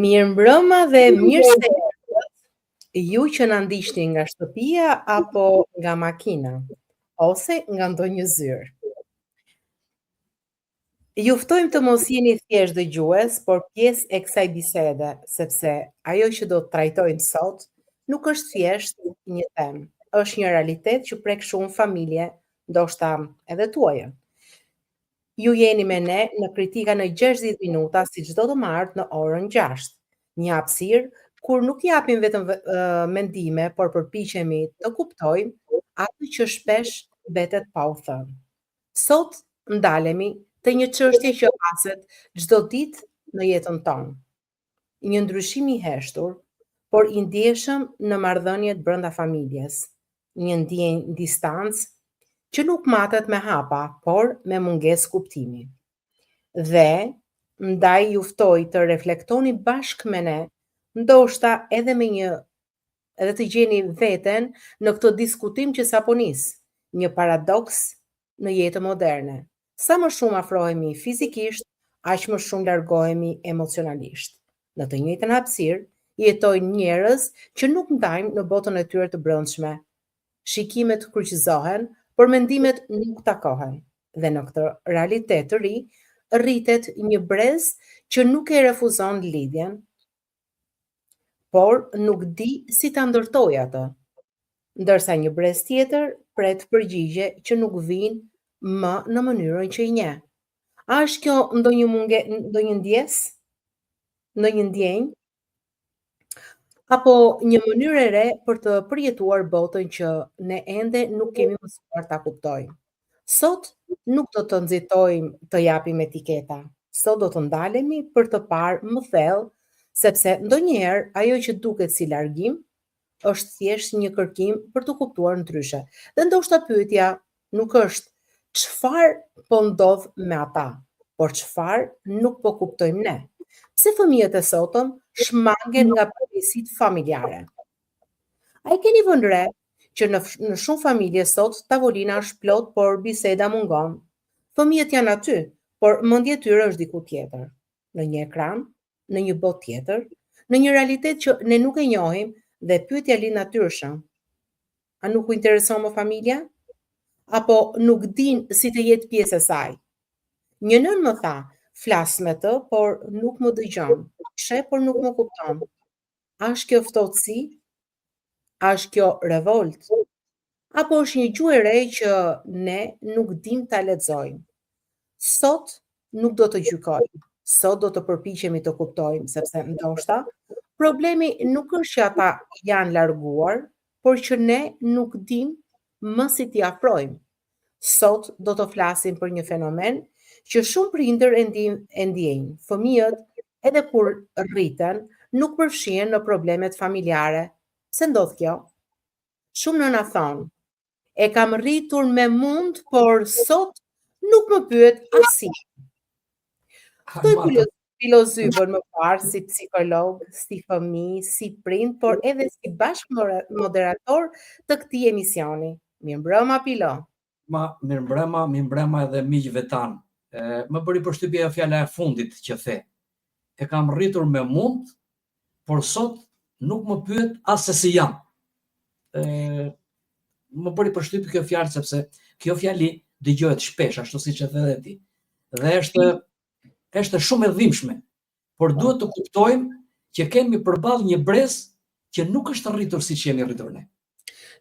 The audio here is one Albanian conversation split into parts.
Mirëmbrëma dhe mirë se erdhët, ju që na ndiqni nga shtëpia apo nga makina, ose nga ndonjë zyrë. Ju ftojmë të mos jeni thjesht dëgjues, por pjesë e kësaj bisede, sepse ajo që do të trajtojmë sot nuk është thjesht një temë, është një realitet që prek shumë familje, ndoshta edhe tuaja. Ju jeni me ne në kritika në 60 minuta si çdo të martë në orën 6. Një hapësirë kur nuk japim vetëm mendime, por përpiqemi të kuptojmë atë që shpesh mbetet pa u thënë. Sot ndalemi te një çështje që haset çdo ditë në jetën tonë. Një ndryshim i heshtur, por i ndjeshëm në marrëdhëniet brenda familjes. Një ndjenjë distancë që nuk matet me hapa, por me mungesë kuptimi. Dhe ndaj ju ftoj të reflektoni bashkë me ne, ndoshta edhe të gjeni veten në këtë diskutim që sapo nis, një paradoks në jetën moderne. Sa më shumë afrohemi fizikisht, aq më shumë largohemi emocionalisht. Në të njëjtën hapësirë jetojnë njerëz që nuk ndajmë në botën e tyre të brendshme. Shikimet kryqëzohen, por mendimet nuk takohen. Dhe në këtë realitet të ri, rritet një brez që nuk e refuzon lidhjen, por nuk di si ta ndërtoj atë. Ndërsa një brez tjetër pret përgjigje që nuk vijnë më në mënyrën që i njeh. A është kjo ndonjë ndjesë? Ndonjë ndjenjë? Apo një mënyrë e re për të përjetuar botën që ne ende nuk kemi mësuar ta kuptojmë. Sot nuk do të nxitojmë të japim etiketa. Sot do të ndalemi për të parë më thellë, sepse ndonjëherë ajo që duket si largim është thjesht një kërkim për të kuptuar ndryshe. Dhe ndoshta pyetja nuk është çfarë po ndodh me ata, por çfarë nuk po kuptojmë ne. Pse fëmijët e sotëm shmangen nga pajisjet familjare? A i keni vënë re që në shumë familje sot tavolina është plot, por biseda mungon? Fëmijët janë aty, por mendja e tyre është diku tjetër, në një ekran, në një botë tjetër, në një realitet që ne nuk e njohim dhe pyetja lind natyrshëm. A nuk u intereson më familja? Apo nuk din si të jetë pjesë e saj? Një nën më tha, flas me të, por nuk më dëgjon, sheh, por nuk më kupton. A është kjo ftohtësi? A është kjo revolt? Apo është një gjuhë e re që ne nuk dim ta lexojmë? Sot nuk do të gjykojmë. Sot do të përpiqemi të kuptojmë, sepse ndoshta problemi nuk është që ata janë larguar, por që ne nuk dim më si t'i afrojmë. Sot do të flasim për një fenomen që shumë prindër e ndjejnë. Fëmijët, edhe kur rriten, nuk përfshihen në problemet familjare. Pse ndodh kjo? Shumë nëna thonë, e kam rritur me mund, por sot nuk më pyet asnjë. Ftoj filozofën më parë si psikolog, si fëmijë, si prind, por edhe si bashkëmoderator të këtij emisioni. Mirëmbrëma Pilo. Mirëmbrëma edhe miqve tanë. Më bëri përshtypje fjala e fundit që the. E kam rritur me mund, por sot nuk më pyet as se si jam. Më bëri përshtypje kjo fjalë sepse kjo fjali dëgohet shpesh, ashtu siç e the edhe ti. Dhe është shumë e dhimbshme, por duhet të kuptojmë që kemi përballë një brez që nuk është rritur siç jemi rritur ne.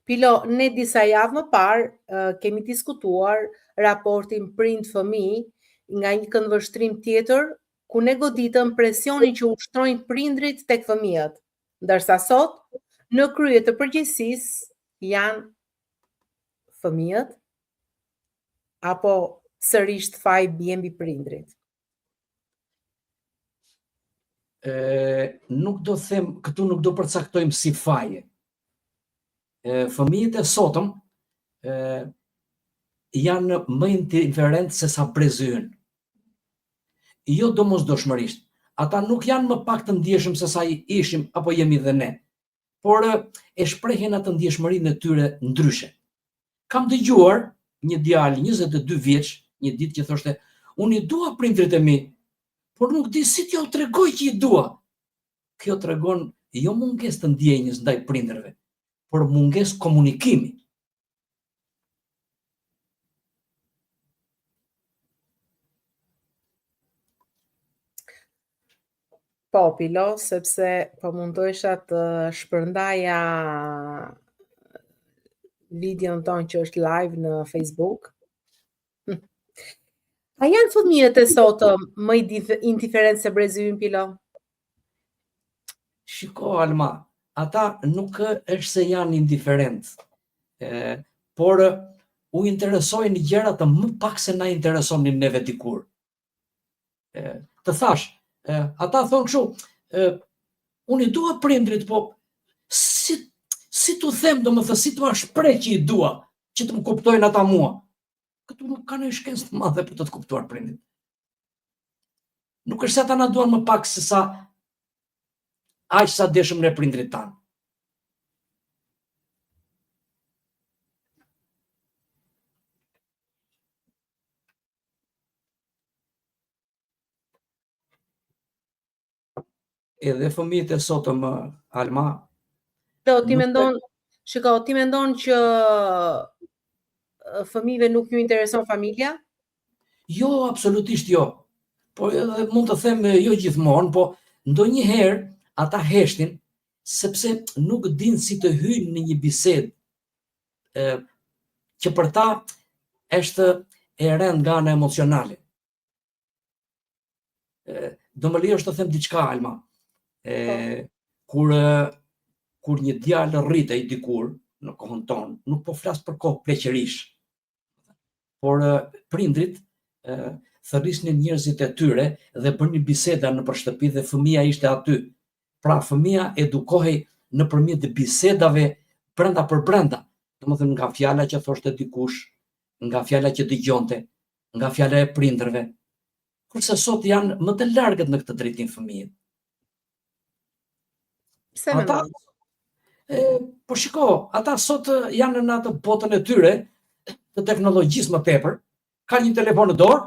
Pilo, ne disa javë më parë kemi diskutuar raportin prind-fëmijë nga një këndvështrim tjetër, ku ne goditëm presionin që ushtrojnë prindrit tek fëmijët, ndërsa sot në krye të përgjegjësisë janë fëmijët apo sërish faji bie mbi prindrit. Nuk do them, këtu nuk do përcaktojmë si faje. Fëmijët e sotëm janë më indiferent se sa brezën. Jo domosdoshmërisht. Ata nuk janë më pak të ndjeshëm se sa ishim apo jemi dhe ne, por e shprehin atë ndjeshmërinë e tyre ndryshe. Kam dëgjuar një djalë 22 vjeç, një ditë që thoshte, unë i dua prindrit e mi, por nuk di si t'ju tregoj që i dua. kjo tregon jo mungesë të ndjenjës ndaj prindërve, por mungesë komunikimi. Po, Pilo, sepse po mundohesha të shpërndaja videon tonë që është live në Facebook. A janë fëmijët e sotëm më indiferent se brezi ynë, Pilo? Shiko, Alma, ata nuk është se janë indiferent, por u interesojnë gjëra të më pak se na interesonin neve dikur. Të thash, ata thonë kështu, unë i dua prindrit, po si t'u them, domethënë si t'u shpreh që i dua, që të më kuptojnë ata mua. Këtu nuk ka një shkencë të madhe për të të kuptuar prindrit. Nuk është se ata na duan më pak se sa aq sa deshëm ne prindrit tanë. Edhe fëmijët e sotëm, Alma, Ti mendon që fëmijëve nuk ju intereson familja? Jo, absolutisht jo. Po edhe mund të them jo gjithmonë, po ndonjëherë ata heshtin sepse nuk dinë si të hyjnë në një bisedë që për ta është e rënd nga ana emocionale. Do më lejosh të them diçka, Alma. Kur një djalë rritej dikur në kohën tonë, nuk po flas për kohë pleqërish, por prindrit thërrisnin njerëzit e tyre dhe bënin biseda nëpër shtëpi dhe fëmia ishte aty. Pra fëmia edukohej nëpërmjet bisedave brenda për brenda, domethënë nga fjala që thoshte dikush, nga fjala që dëgjonte, nga fjala e prindërve. Kurse sot janë më të largët në këtë drejtim fëmijët. Pse mendon? Po shiko, ata sot janë në atë botën e tyre të teknologjisë më tepër, ka një telefon në dorë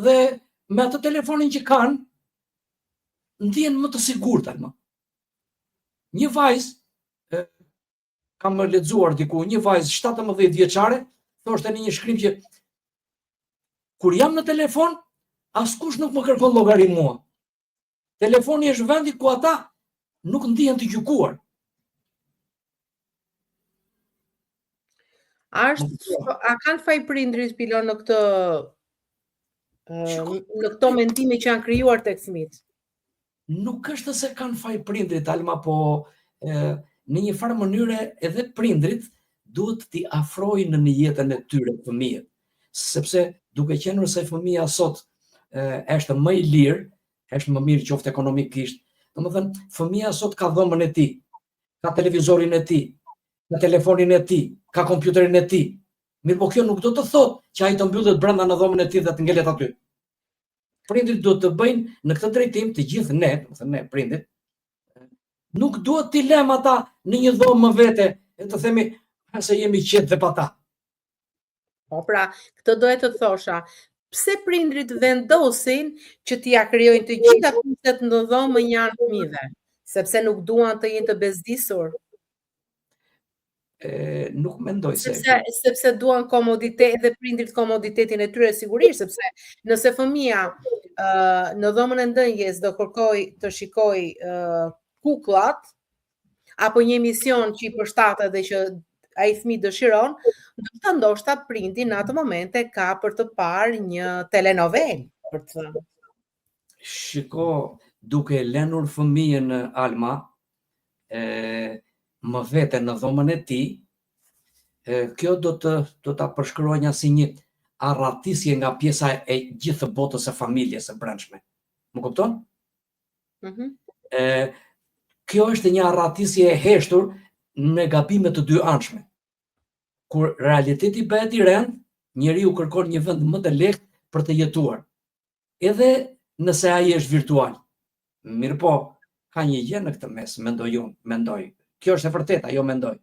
dhe me atë telefonin që kanë ndjen më të sigurt, Alma. Një vajzë, kam lexuar diku, një vajzë 17 vjeçare thoshte në një shkrim që kur jam në telefon, askush nuk më kërkon llogari mua. Telefoni është vendi ku ata nuk ndihen të gjykuar. A kanë faj prindrit, Pilo, në këto mendime që janë krijuar tek fëmijët? Nuk është se kanë faj prindrit, Alma, po në një farë mënyre edhe prindrit duhet t'i afrojnë në jetën e tyre fëmijët. Sepse duke qenë se fëmia sot është më i lirë, është më mirë qoftë ekonomikisht, domethënë fëmia sot ka dhomën e tij, ka televizorin e tij, ka telefonin e tij, ka kompjuterin e tij. Mirë, po kjo nuk do të thotë që ai të mbyllet brenda në dhomën e tij dhe të ngelet aty. Prindrit duhet të bëjnë në këtë drejtim, të gjithë ne, domethënë ne prindrit, nuk duhet t'i lëmë ata në një dhomë më vete e të themi se jemi qetë dhe pa ta. Po pra, këtë doja të thosha. Pse prindrit vendosin që t'ia krijojnë të gjitha kushtet në dhomën e fëmijëve? Sepse nuk duan të jenë të bezdisur. Nuk mendoj se sepse duan komoditet dhe prindrit komoditetin e tyre sigurisht, sepse nëse fëmia në dhomën e ndëngjes do kërkoj të shikoj kukullat apo një emision që i përshtatet dhe që ai fëmijë dëshiron, ndoshta prindi në atë momente ka për të parë një telenovel, për të thënë. Shiko, duke lënur fëmijën, Alma, më vete në dhomën e tij, kjo do ta përshkruajnë si një arratisje nga pjesa e gjithë botës së familjes së brendshme. Më kupton? Kjo është një arratisje e heshtur me gabime të dy anshme. Kur realiteti bëhet i rënd, njeriu kërkon një vend më të lehtë për të jetuar. Edhe nëse ai është virtual. Mirë po, ka një gjë në këtë mes, mendoj. Kjo është e vërtetë, ajo mendoj.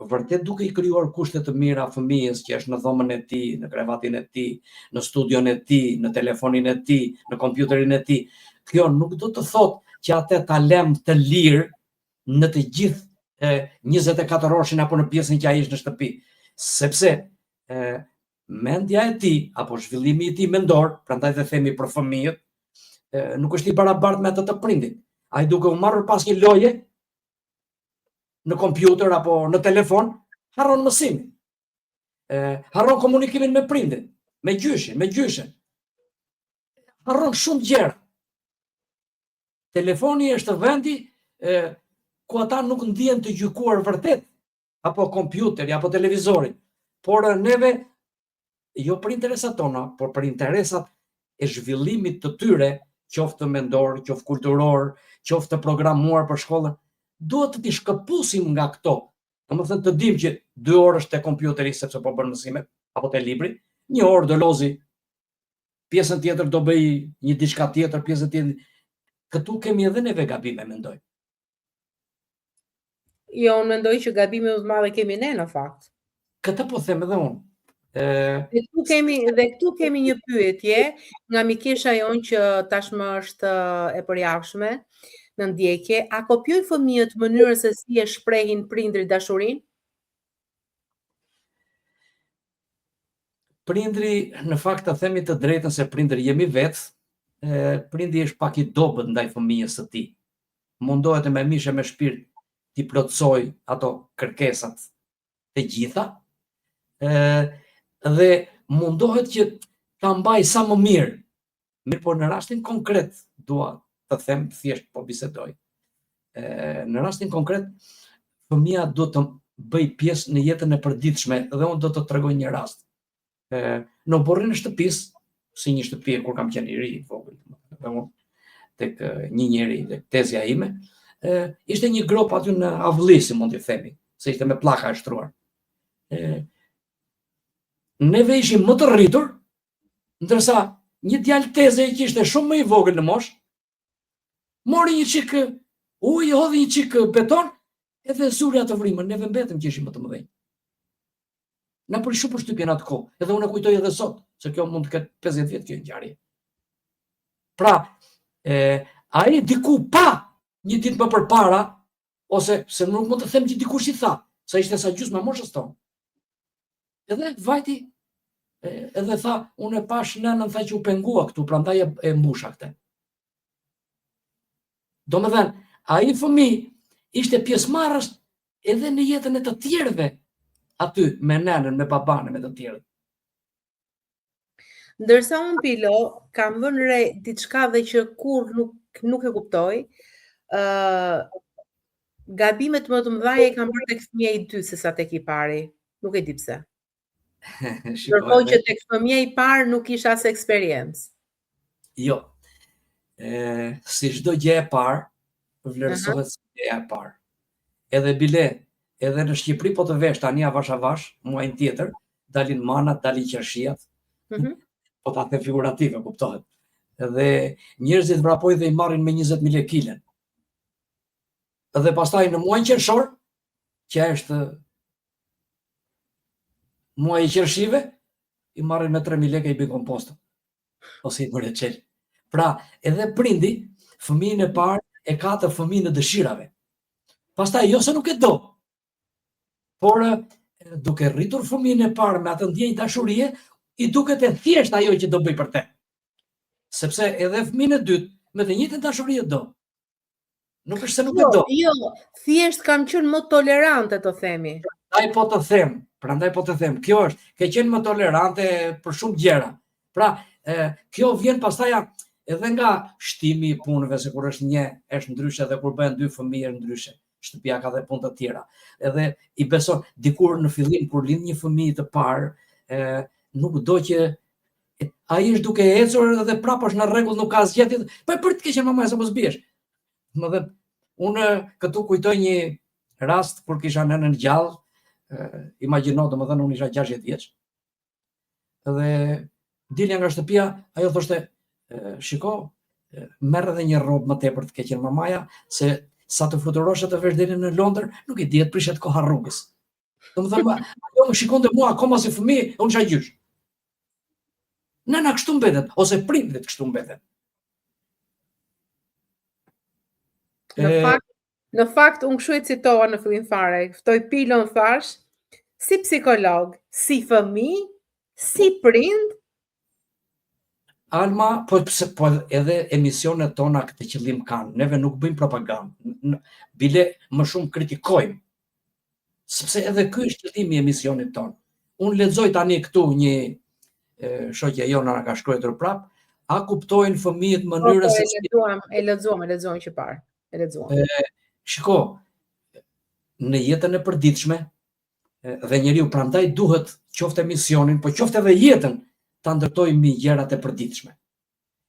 Vërtet duke i krijuar kushte të mira fëmijës që është në dhomën e tij, në krevatin e tij, në studion e tij, në telefonin e tij, në kompjuterin e tij, kjo nuk do të thotë që atë ta lëm të lirë në të gjithë 24 orëshin apo në pjesën që ai është në shtëpi, sepse mendja e tij apo zhvillimi i tij mendor, prandaj dhe themi për fëmijët, nuk është i barabartë me atë të prindit. Ai duke u marrur pas një loje në kompjuter apo në telefon, harron mësimin. Harron komunikimin me prindin, me gjyshin. Harron shumë gjëra. Telefoni është vendi ku ata nuk ndihen të gjykuar vërtet, apo kompjuteri, apo televizori, por neve, jo për interesat tona, por për interesat e zhvillimit të tyre, qoftë mendor, qoftë kulturor, qoftë të programuar për shkollën, duhet të t'i shkëpusim nga këto. Domethënë të dim që 2 orë te kompjuteri sepse po bën mësime, apo te libri, 1 orë do lozi, pjesën tjetër do bëj një diçka tjetër, pjesën tjetër. Këtu kemi edhe neve gabime, mendoj. Jo, unë mendoj që gabime më të madhe kemi ne në fakt. Këtë po them edhe unë. Dhe këtu kemi një pyetje nga mikesha jon që tashmë është e përjashme në ndjekje, a kopjojnë fëmijët mënyrën se si e shprehin prindrit dashurinë? Prindri, në fakt të themi të drejtën se prindri jemi vetë, prindi është pak i dobët ndaj fëmijës së tij. Mundohet me mishë me shpirt t'i plotësoj ato kërkesat të gjitha, dhe mundohet që ta mbaj sa më mirë. Mirë, por në rastin konkret, dua të them, thjesht po bisedoj. Në rastin konkret, fëmia do të bëj pjesë në jetën e përditshme, dhe unë do të tregoj një rast. Në borrin e shtëpisë, si një shtëpi kur kam qenë i ri, vogël, tek një njeri, tek tezja ime, ishte një grop aty në avlli, si mund t'i themi, se ishte me pllaka e shtruar. Neve ishim më të rritur, ndërsa një djalë teze që ishte shumë më i vogël në moshë, mori një çik ujë, hodhi një çik beton, edhe zuri atë vrimën, neve mbetëm që ishim më të mëdhenj. Na për shumë përshtypje në atë kohë, edhe unë e kujtoj edhe sot, se kjo mund të ketë 50 vjet kjo ngjarje. Pra, ai diku pa një ditë më përpara, ose se nuk mund të them që dikush i tha, se ishte sa gjysma moshës tonë. Edhe vajti, edhe tha, unë e pash nënën, tha që u pengua këtu, prandaj e mbusha këtë. Domethënë, ai fëmijë ishte pjesëmarrës edhe në jetën e të tjerëve aty, me nënën, me babanën, me të tjerët. Ndërsa unë Pilo, kam vënë re diçka dhe që kur nuk e kuptoj, gabimet më të mëdha e kam bërë tek fëmia i dytë sesa tek i pari. Nuk e di pse. Ndërkohë që tek fëmia i parë nuk kisha as eksperiencë. Jo. Si çdo gjë e parë, vlerësohet si gjëja e parë. Edhe bile, edhe në Shqipëri po të vesh tani avash avash, muajin tjetër, dalin manat, dalin qershiat. Po ta them figurative, kuptohet. Edhe njerëzit vrapojnë dhe i marrin me 20.000 lekë kilen. Edhe pastaj në muajin qershor, që është muaji i qershive, i marrin me 3.000 lekë i bëjnë kompostën. Ose i bërë çel. Pra, edhe prindi, fëmijën e parë e ka të fëmijën e dëshirave. Pastaj jo se nuk e do, por duke rritur fëmijën e parë me atë ndjenjë dashurie, i duket e thjesht ajo që do bëj për te. Sepse edhe fëmijën e dytë me të njëjtën dashuri do. Nuk është se nuk e do. Jo, thjesht kam qenë më tolerante, të themi. Prandaj po të them, kjo është, ke qenë më tolerante për shumë gjëra. Pra, kjo vjen pastaj edhe nga shtimi i punëve, se kur është një, është ndryshe, dhe kur bëhen 2 fëmijë është ndryshe. Shtëpia ka dhe punë të tjera. Edhe i beson, dikur në fillim kur lind një fëmijë të parë, nuk do që ai është duke ecur dhe prapë është në rregull, nuk ka asgjë. Po për të keqen mamaja se mos biesh. Domethënë, unë këtu kujtoj një rast kur kisha nënën gjallë, imagjino, domethënë unë isha 60 vjeç. Dhe dilja nga shtëpia, ajo thoshte, shiko, merr edhe një rrobë më tepër të keqen mamaja, se sa të fluturosh të vesh deri në Londër, nuk e di, të prishet koha rrugës. Domethënë, ajo më shikonte mua akoma si fëmijë, unë isha gjysh. Nëna kështu mbetet, ose prindrit kështu mbeten. Në fakt, unë kështu e citova në fillim fare, ftoj Pilon thash, si psikolog, si fëmijë, si prind. Alma, po edhe emisionet tona këtë qëllim kanë, neve nuk bëjmë propagandë, bile më shumë kritikojmë, sepse edhe ky është qëllimi i emisionit tonë. Unë lexoj tani këtu një shoqja jona na ka shkruar prap, a kuptojnë fëmijët mënyrën se si e lexuam që parë. E lexuam. Shiko, në jetën e përditshme dhe njeriu prandaj duhet qoftë emisionin, po qoftë edhe jetën ta ndërtoj mbi gjërat e përditshme.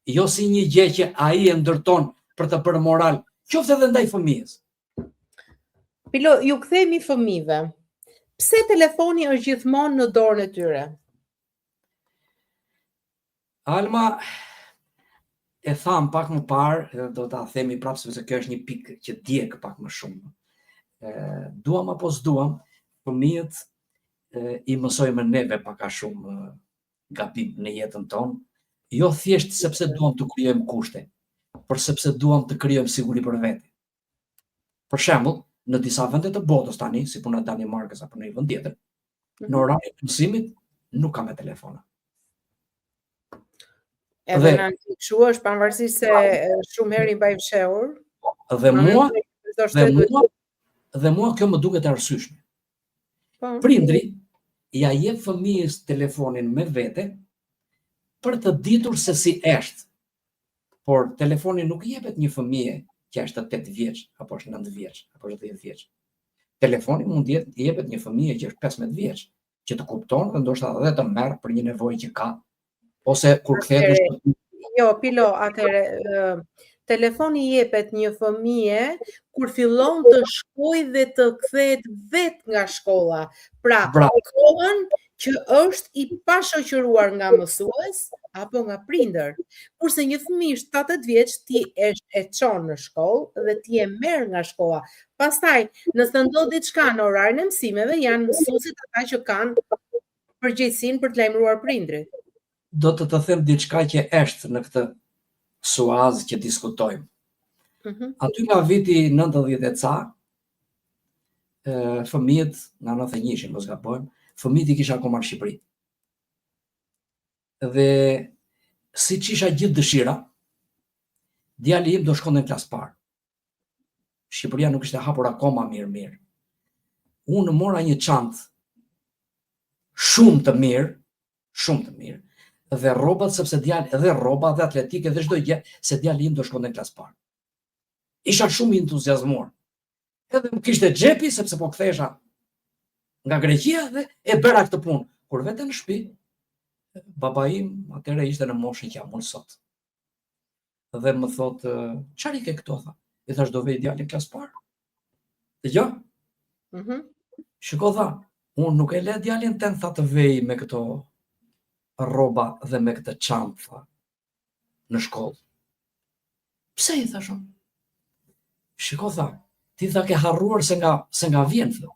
Jo si një gjë që ai e ndërton për të bërë moral, qoftë edhe ndaj fëmijës. Pilo, ju kthehemi fëmijëve. Pse telefoni është gjithmonë në dorën e tyre? Alma, e tham pak më parë, do ta themi prapë sepse kjo është një pikë që djeg pak më shumë. Duam apo s'duam, fëmijët i mësojmë neve pak a shumë gabim në jetën tonë, jo thjesht sepse duam të krijojmë kushte, por sepse duam të krijojmë siguri për vete. Për shembull, në disa vende të botës tani, si puna Danimarkës apo në një vend tjetër, në orarin e mësimit nuk ka me telefona. Edhe në Angli kështu është, pavarësisht se shumë herë i mbaj fshehur. Dhe mua kjo më duket e arsyeshme. Prindri ja jep fëmijës telefonin me vete për të ditur se si është. Por telefoni nuk i jepet një fëmije që është 8 vjeç, apo është 9 vjeç, apo është 10 vjeç. Telefoni mund të jepet një fëmije që është 15 vjeç, që të kupton dhe ndoshta edhe të merr për një nevojë që ka. Ose kur kthehet Jo, Pilo, atëherë telefoni jepet një fëmije kur fillon të shkojë dhe të kthehet vetë nga shkolla. Pra, kohën që është i pashoqëruar nga mësues apo nga prindër. Kurse një fëmijë 7 vjeç ti e çon në shkollë dhe ti e merr nga shkolla. Pastaj, nëse ndodh diçka në orarin e mësimeve, janë mësuesit ata që kanë përgjegjësinë për të lajmëruar prindrit. Do të them diçka që është në këtë suaz që diskutojmë. Aty nga viti 90 e ca, fëmijët, nga 91 mos gabojmë, fëmijët i kisha akoma në Shqipëri. Dhe siç isha gjithë dëshira, djali im do shkonte në klasë parë. Shqipëria nuk ishte hapur akoma mirë. Unë mora një çantë shumë të mirë, dhe rrobat sepse djali, edhe rroba dhe atletike dhe çdo gjë, se djali im do shkonte në klasë parë. Isha shumë i entuziazmuar. Edhe më kishte xhepi sepse po kthesha nga Greqia dhe e bëra këtë punë. Kur vete në shtëpi, baba im atëherë ishte në moshën që jam unë sot. Dhe më thot, çfarë ke këto tha? I thash do vej djali në klasë parë. Dëgjoj? Shiko tha, unë nuk e le djalin tënd tha të vej me këto rroba dhe me këtë çantë tha në shkollë. Pse i thash unë? Shiko tha, ti tha ke harruar se nga vjen tha.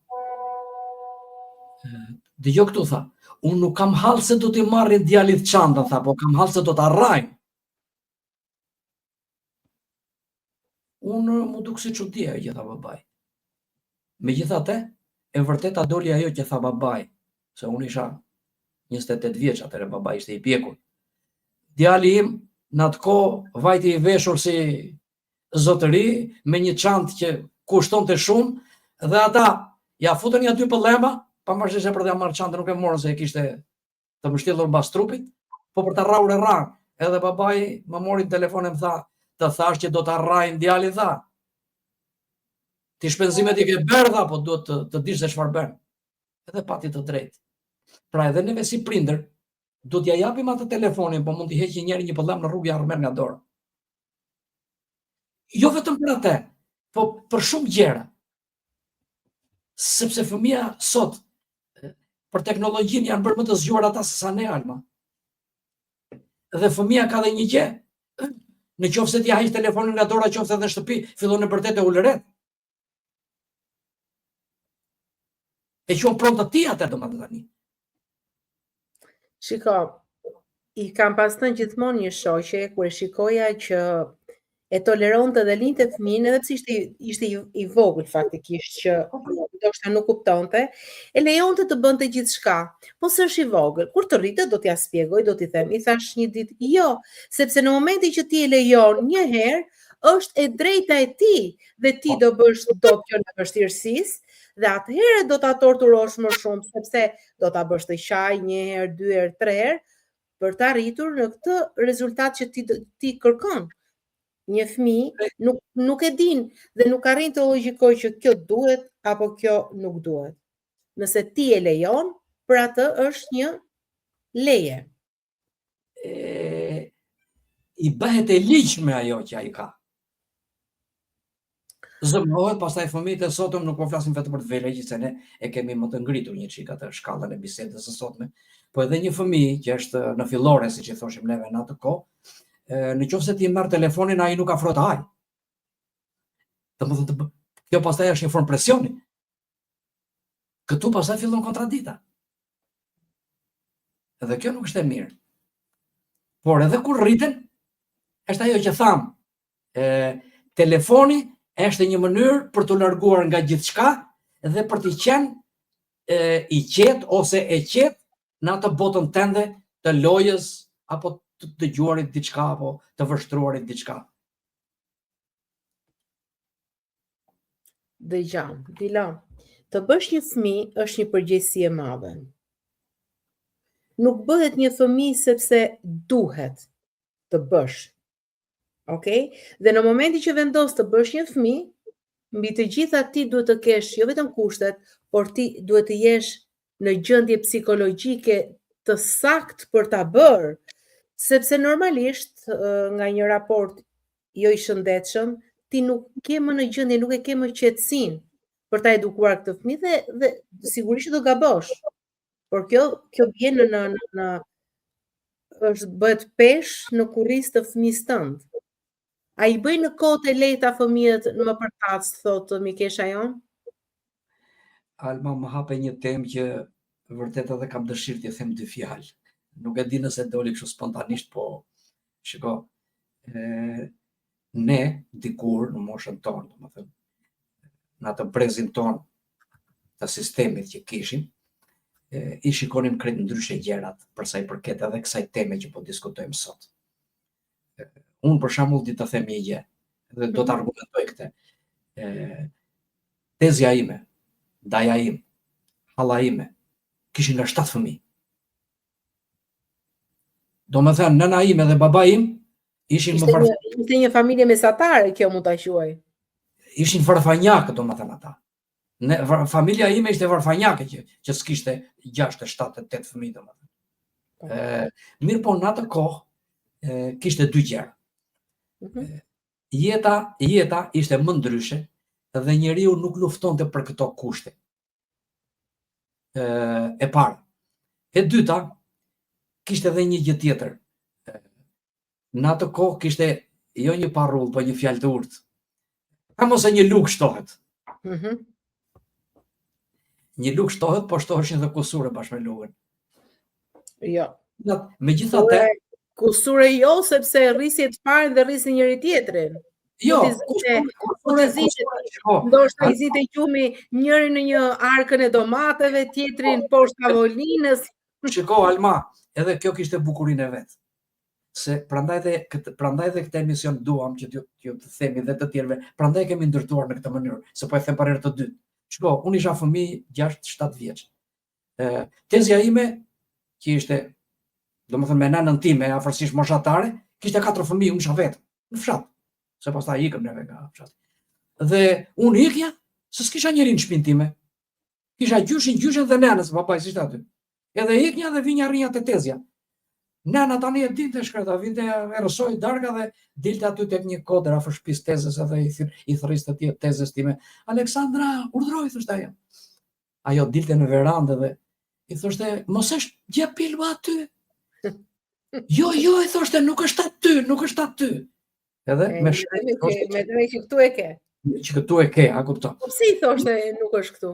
Dëgjoj këtu tha, unë nuk kam hall se do t'i marrin djalit çantën tha, po kam hall se do ta rrajnë. Unë mu duk si çudi ajo që tha babai. Megjithatë, e vërteta doli ajo që tha babai, se unë isha 28 vjeç atëherë, babai ishte i pjekur. Djali im në atë kohë vajti i veshur si zotëri me një çantë që kushtonte shumë dhe ata ja futën ja 2 pëllema, pavarësisht se për t'ia marrë çantën nuk e morën se e kishte të mbështjellur mbas trupit, po për ta rrahur e rran. Edhe babai më mori telefonin më tha, të thash që do ta rrajnë djalin tha. Ti shpenzimet i ke bërë tha, po duhet të dish se çfarë bën. Edhe pati të drejtë. Pra edhe neve si prindër, do t'ja japim atë telefonin, po mund t'i heqë njëri një pëllam në rrugë ja rrëmer nga dorë. Jo vetëm për atë, po për shumë gjëra. Sepse fëmia sot, për teknologjinë janë bërë më të zgjuar ata se sa ne Alma. Dhe fëmia ka dhe një gjë, në qoftë se t'ja heq telefonin nga dora, qoftë edhe në shtëpi, fillon e bërtet e ulëret. E quan pronta ti atë domethënë tani. Shiko, i kam pas thënë gjithmonë një shoqe kur shikoja që e toleronte dhe linte fëmin, edhe pse ishte i vogël faktikisht që ndoshta nuk kuptonte, e lejonte të bënte gjithçka. Po s'është i vogël. Kur të rritet do t'ja spjegoj, do t'i them. I thash një ditë, jo, sepse në momentin që ti e lejon një herë, është e drejta e ti dhe ti do bësh dot kjo në vështirësisë dhe atëherë do ta torturosh më shumë, sepse do ta bësh të qaj një herë, 2 herë, 3 herë për të arritur në këtë rezultat që ti kërkon. Një fëmijë nuk e din dhe nuk arrin të logjikojë që kjo duhet apo kjo nuk duhet. Nëse ti e lejon, për atë është një leje. I bëhet e ligjshme ajo që ai ka. Zëmohet, pastaj fëmijët e sotëm nuk po flasim vetëm për të vegjël, se ne e kemi më të ngritur një çik atë shkallën e bisedës së sotme. Po edhe një fëmijë që është në fillore, siç i thoshim neve në atë kohë, në qoftë se ti merr telefonin, ai nuk afro të haj. Domethënë kjo pastaj është një formë presioni. Këtu pastaj fillon kontradikta. Edhe kjo nuk është e mirë. Por edhe kur rriten, është ajo që tham, telefoni është një mënyrë për të larguar nga gjithçka dhe për të qenë i qetë ose e qetë në atë botën tënde të lojës apo të dëgjuarit diçka apo të vështruarit diçka. Dëgjoj, Dila, të bësh një fëmijë është një përgjegjësi e madhe. Nuk bëhet një fëmijë sepse duhet të bësh. Okej? Dhe në momentin që vendos të bësh një fëmijë, mbi të gjitha ti duhet të kesh jo vetëm kushtet, por ti duhet të jesh në gjendje psikologjike të saktë për ta bërë, sepse normalisht nga një raport jo i shëndetshëm, ti nuk ke më në gjendje, nuk e ke më qetësinë për ta edukuar këtë fëmijë dhe sigurisht do gabosh. Por kjo vjen në është bëhet peshë në kurriz të fëmijës tënd. A i bëj në kohët e lehta fëmijët më përtac, thotë Mikesha jon? Alma më hape një temë që vërtet edhe kam dëshirë t'ju them 2 fjalë. Nuk e di nëse doli kështu spontanisht, po shiko, ne dikur në moshën tonë, domethënë, në atë brezin tonë të sistemit që kishim, i shikonim krejt ndryshe gjërat për sa i përket edhe kësaj teme që po diskutojmë sot. Unë për shembull di të them një gjë, dhe do të argumentoj këtë. Tezja ime, daja im, halla ime, kishin nga 7 fëmijë. Do me thënë, nëna ime dhe baba im ishin Ishte një familje mesatare, kjo mund ta quaj. Ishin varfanjakë, do me thënë ata. Familja ime ishte varfanjake që s'kishte 6, 7, 8 fëmijë, do me thënë. Mirë po në atë kohë kishte 2 gjëra. Jeta ishte më ndryshe dhe njeriu nuk luftonte për këto kushte. E para. E dyta, kishte edhe një gjë tjetër. Në atë kohë kishte jo një parrull, po një fjalë të urtë. Ka mos e një luk shtohet. Një luk shtohet, po shtoheshin edhe kusure bashkë me lugën. Jo. Megjithatë, kusure jo, sepse rrisje të parën dhe rrisje njëri tjetrin. Jo, ndoshta i zinte qumi njëri në një arkën e domateve, tjetrin poshtë tavolinës. Shiko, Alma, edhe kjo kishte bukurinë e vet. Se prandaj dhe këtë emision duam që t'ju të themi dhe të tjerëve, prandaj kemi ndërtuar në këtë mënyrë, se po e them për herë të dytë. Shiko, unë isha fëmijë 6-7 vjeç. Tezja ime që ishte, domethënë me nënën time, afërsisht moshatare, kishte 4 fëmijë, unë isha vetë në fshat. Se pastaj ikëm neve nga fshat. Dhe unë ikja, se s'kisha njëri në shtëpinë time. Kisha gjyshin dhe nënës, babai ishte aty. Edhe ikja dhe vinja rrinja te tezja. Nëna tani e dinte shkreta, vinte erësoi darga dhe dilte aty tek një kodër afër shtëpisë tezës edhe i thërriste tezës time. Aleksandra, urdhroi thoshte ajo. Ajo dilte në verandë dhe i thoshte, mos është gjë pilva aty. Jo, i thoshte, nuk është aty. Edhe me me që këtu e ke. Që këtu e ke, a kupton. Po pse i thoshte nuk është këtu?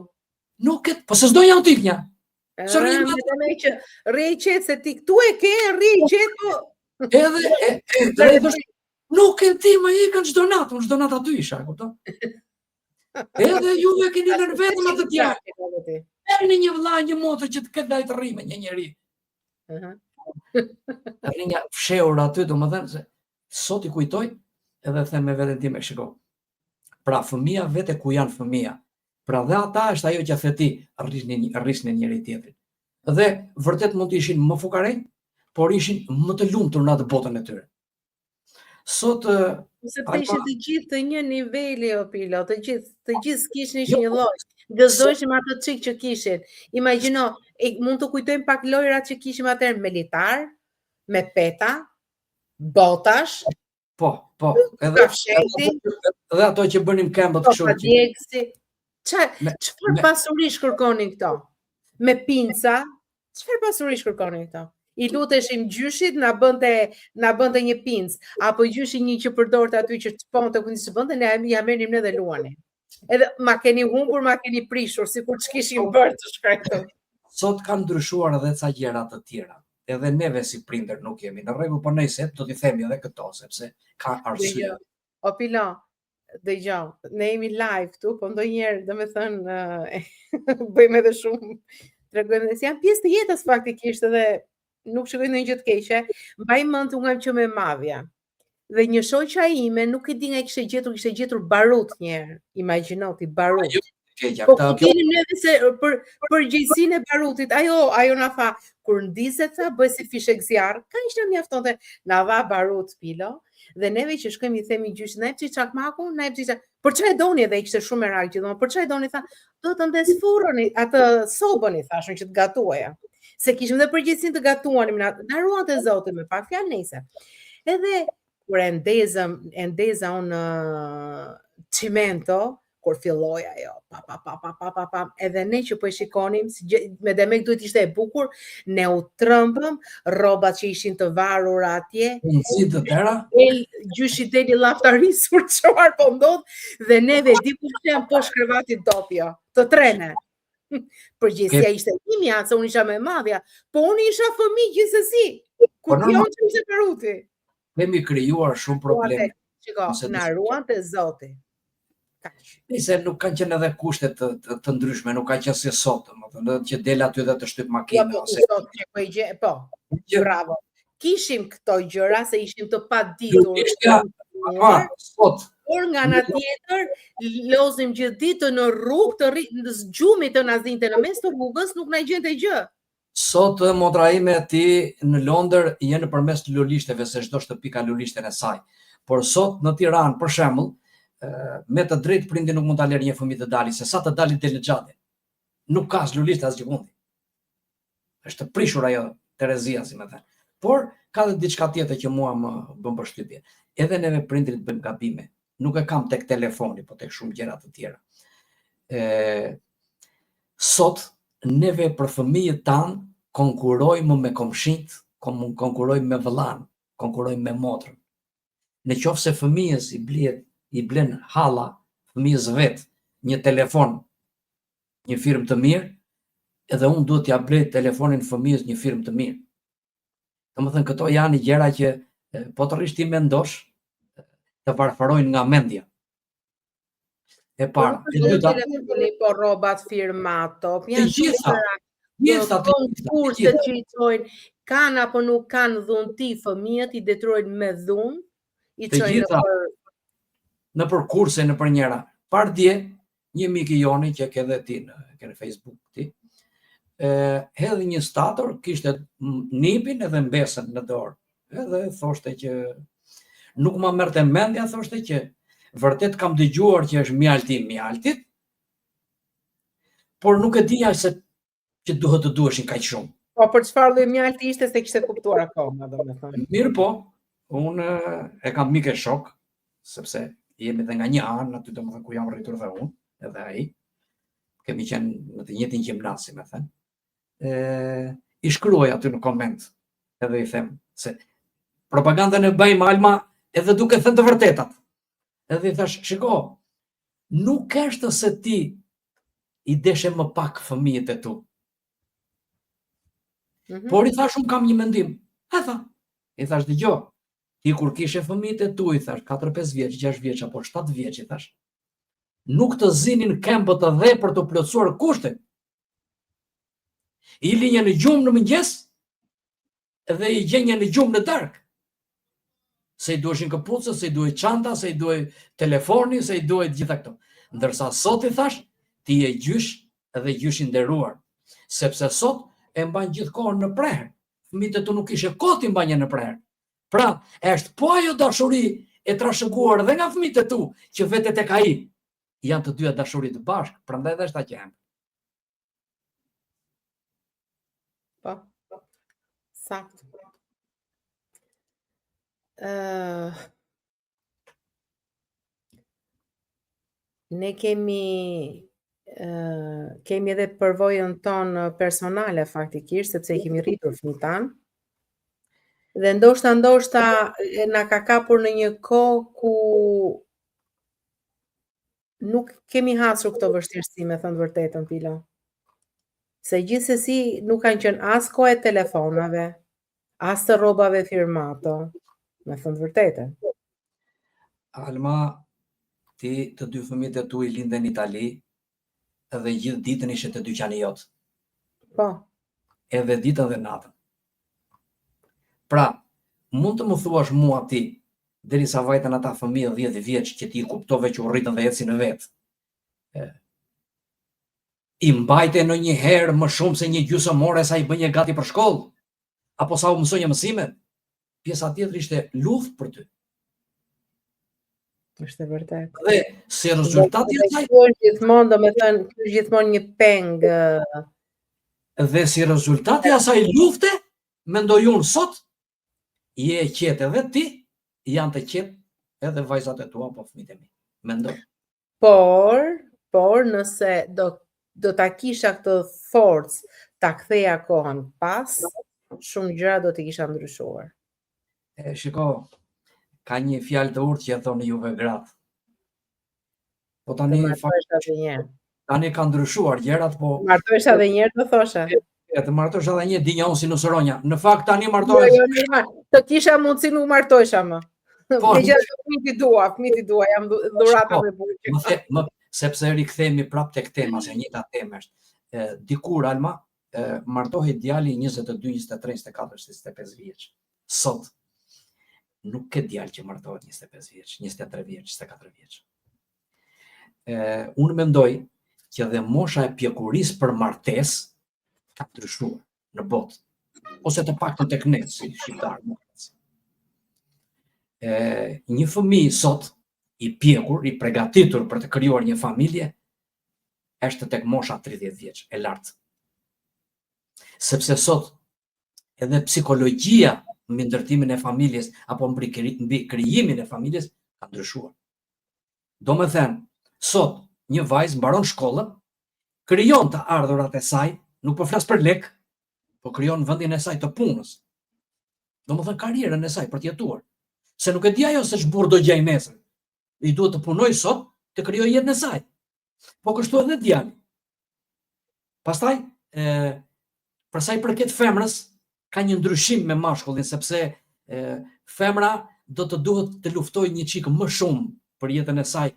Nuk e, po se s'do janë tiknja. Me që rri qetë se ti këtu e ke, rri qetë, po. Edhe Nuk e ti më ikën çdo natë, unë çdo natë aty isha, kupton? Edhe juve keni lënë vetëm atë djalë. Merrni një vëlla, një motër që të ketë lajt rrime një njeri. Rrinja fshehur aty, domethënë se sot i kujtoj edhe them me veten time, shiko. Pra fëmia vete ku janë fëmia. Pra dhe ata është ajo që the ti, rrisnin njëri tjetrin. Dhe vërtet mund të ishin më fukarenj, por ishin më të lumtur në atë botën e tyre. Sot sepse ishin të gjithë të një niveli o Pilo, të gjithë s'kishin një lloj. Gëzoheshim ato çik që kishin. Imagjino, mund të kujtojmë pak lojrat që kishim atëherë me litar, me peta, botash. Po. Edhe ato që bënim këmbët kështu. Çfarë pasurish kërkonin këto? Me pinca, çfarë pasurish kërkonin këto? I luteshim gjyshit na bënte një pincë, apo gjyshi një që përdorte aty që çponte ku nisë bënte, ne ja merrnim ne dhe luanim. Edhe ma keni humbur, ma keni prishur, sikur ç'kishim bërë të shkretën. Sot kanë ndryshuar edhe ca gjëra të tjera. Edhe neve si prindër nuk jemi në rregull, po nejse, do t'i themi edhe këto sepse ka arsye. O Pilo, dëgjoj, ne jemi live këtu, po ndonjëherë, domethënë, bëjmë edhe shumë, tregojmë se janë pjesë të jetës faktikisht edhe nuk shikoj ndonjë gjë të keqe. Mbaj mend unë kam qenë me Mavja. Dhe një shoqja ime nuk e di nga kishte gjetur barut një herë. Imagjino ti barut. Po keni neve se për gjejsinë e barutit, ajo na tha, kur ndizet tha, bëj si fishek zjarr, kaq na mjaftonte, na dha barut Pilo, dhe neve që shkojmë i themi gjyshit, na jep çakmakun, na jep çiçak. Për çfarë doni edhe kishte shumë merak gjithmonë. Për çfarë doni tha, do të ndes furrën atë sobën i thashën që të gatuaja. Se kishim dhe përgjegjësinë të gatuanim, na ruante Zoti me pak fjalë nejse. Edhe kur e ndeza unë cimento, kur filloi ajo, pa, edhe ne që po e shikonim, me demek duhet ishte e bukur, ne u trëmbëm, rrobat që ishin të varura atje, gjyshi deli llaftarisur çfarë po ndodh, dhe neve diku shem poshtë krevatit dopjo, të trene. Përgjithësia ishte imja, se unë isha me Madhja, po unë isha fëmijë gjithsesi. Kur dion që ishte Peruti. Kemi krijuar shumë probleme. Shiko, na ruante Zoti. Nëse nuk kanë qenë edhe kushte të ndryshme, nuk ka qenë si sot, domethënë që del aty dhe të shtyp makina ose po. Bravo. Kishim këto gjëra se ishim të paditur. Sot. Por nga ana tjetër, lozim gjithë ditën në rrugë në zgjumit të na zinte në mes të rrugës, nuk na gjente gjë. Sot motra ime ti në Londër je nëpërmes lulishteve, se çdo shtëpi ka lulishten e saj. Por sot në Tiranë, për shembull, me të drejtë prindi nuk mund ta lërë një fëmijë të dalë, se sa të dalë del xhati. Nuk ka as lulishte as gjikundi. Është të prishur ajo Terezia, si më thënë. Por ka edhe diçka tjetër që mua më bën përshtypje. Edhe neve prindrit bëjmë gabime. Nuk e kam tek telefoni, po tek shumë gjëra të tjera. Sot neve për fëmijët tanë konkurojmë me komshinët, konkurojmë me vëllain, konkurojmë me motrën. Në qoftë se fëmijës i blen halla, fëmijës vet, një telefon, një firmë të mirë, edhe unë duhet t'ja blej telefonin fëmijës një firmë të mirë. Domethënë këto janë gjëra që po të rrish ti mendosh, të varfarojnë nga mendja. E para. Po rrobat firmato, janë gjitha konkurse që i thojnë, kanë apo nuk kanë dhunti fëmijët, i detrojnë me dhunë, i çojnë në kurse në për njëra. Pardje, një mik i joni që ke dhe ti në Facebook ti, hedhi një stator, kishte nipin edhe mbesën në dorë. Edhe thoshte që nuk ma merrte mendja, thoshte që vërtet kam dëgjuar që është mjalti mjaltit, por nuk e dija se që duhet të duheshin kaq shumë. Po për çfarë lloj mjalti ishte se kishte kuptuar akoma, domethënë. Mirë po, unë e kam mikë shok, sepse jemi edhe nga një anë aty domethënë ku jam rritur dhe unë, edhe ai. Kemi qenë në të njëjtin gjimnaz, si më thënë. I shkruaj aty në koment, edhe i them se propagandën e bëjmë Alma edhe duke thënë të vërtetat. Edhe i thash, shiko, nuk është se ti i deshe më pak fëmijët e tu. Por i thash, unë kam një mendim. I thash, dëgjoj, Ti kur kishe fëmijët e tu, i thash, 4-5 vjeç, 6 vjeç apo 7 vjeç, i thash, nuk të zinin këmbët të dhe për të plotësuar kushtet. I linje në gjumë në mëngjes dhe i gjenje në gjumë në darkë. Se i duheshin këpucët, se i duhet çanta, se i duhet telefoni, se i duhet gjitha këto. Ndërsa sot i thash, ti je gjysh dhe gjysh i nderuar. Sepse sot e mban gjithë kohën në prehër. Fëmijët e tu nuk ishe kohë ti mbanje në prehër. Pra, është po ajo dashuri e trashëguar dhe nga fëmijët e tu, që vete tek ai, janë të dyja dashuri të bashkë, prandaj dhe është aq e ëmbël. Po, saktë. Ne kemi edhe përvojën tonë personale faktikisht, sepse i kemi rritur fëmijët tanë. Dhe ndoshta na ka kapur në një kohë ku nuk kemi hasur këto vështirësi, me thënë vërtetën, Pilo. Se gjithsesi nuk kanë qenë as kohë e telefonave, as të rrobave firmato, me thënë vërtetën. Alma, ti të dy fëmijët e tu i linden në Itali, edhe gjithë ditën ishe të dyqani jot. Po. Edhe ditën dhe natën. Pra, mund të më thuash mua ti, derisa vajten ata fëmijë 10 vjeç që ti kuptove që u rritën dhe ecin në vetë. I mbajte në një herë më shumë se një gjysmë ore sa i bënje gati për shkollë, apo sa u mësonje mësimet. Pjesa tjetër ishte luftë për ty. Është e vërtetë. Dhe si rezultati i asaj, gjithmonë, domethënë, ky gjithmonë një peng. Dhe si rezultati i asaj lufte, mendoj unë sot, je e qetë edhe ti, janë të qetë edhe vajzat e tua apo fëmijët e mi. Mendoj. Por nëse do ta kisha këtë forcë ta ktheja kohën pas, shumë gjëra do t'i kisha ndryshuar. Shiko, ka një fjalë të urtë që e thoni juve gratë. Po tani tani ka ndryshuar gjërat, po martohesha edhe një herë të thosha. Të martohesha edhe një dinja unë si në Soronja. Në fakt tani martohesh. Të kisha mundësi nuk martohesha më. Po fëmijët i dua, jam dhurata me burrë. Sepse rikthehemi prap tek tema, se njëta temë është. Dikur Alma martohej djali 22, 23, 24, 25 vjeç. Sot nuk ke djalë që martohet 25 vjeç, 23 vjeç, 24 vjeç. Unë mendoj që dhe mosha e pjekurisë për martesë ka ndryshuar në botë, ose të paktën tek ne si shqiptarë. Një fëmijë sot i pjekur, i përgatitur për të krijuar një familje, është tek mosha 30 vjeç e lartë. Sepse sot edhe psikologjia mbi ndërtimin e familjes apo mbi krijimin e familjes ka ndryshuar. Domethënë, sot një vajzë mbaron shkollën, krijon të ardhurat e saj, nuk po flas për lek, po krijon vendin e saj të punës. Domethënë karrierën e saj për të jetuar. Se nuk e di ajo se ç'burr do gjej nesër. I duhet të punoj sot të krijojë jetën e saj. Po kështu edhe djali. Pastaj, për sa i përket femrës, ka një ndryshim me mashkullin, sepse femra do të duhet të luftojë një çik më shumë për jetën e saj,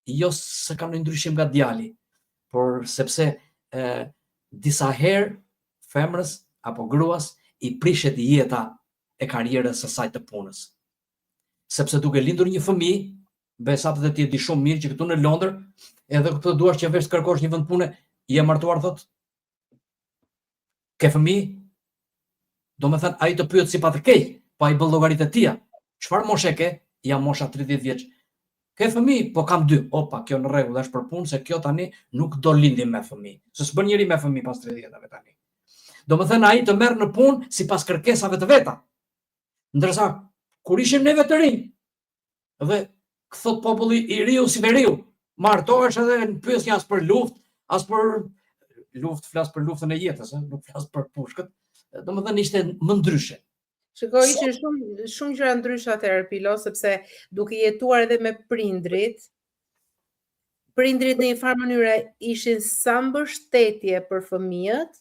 jo se ka një ndryshim nga djali, por sepse disa herë femrës apo gruas i prishet jeta e karrierës së saj të punës. Sepse duke lindur një fëmijë, besat dhe ti e di shumë mirë që këtu në Londër, edhe këtë duash që vesh të kërkosh një vend pune, je martuar thot, ke fëmijë, do me thënë, a i të pyet si pa të kej, pa i bën llogaritë e tia. Çfarë moshe ke? Jam mosha 30 vjeç. Ke fëmijë? Po kam 2. Opa, kjo në rregull, është për punë, se kjo tani nuk do lindim me fëmijë. Se s'bën njëri me fëmijë pas 30-ave tani. Do me thënë, a i të merr në punë sipas kërkesave të veta. Ndërsa, kur ishim neve të rinj, dhe thot populli i riu si veriu, martohesh edhe në pyesje as për luftë, as për luftë, flas për luftën e jetës, nuk flas për pushkët. Domethënë ishte më ndryshe. Shikoj, ishin shumë gjëra ndryshe atëherë, Pilo, sepse duke jetuar edhe me prindrit në një farë mënyre ishin sa mbështetje për fëmijët,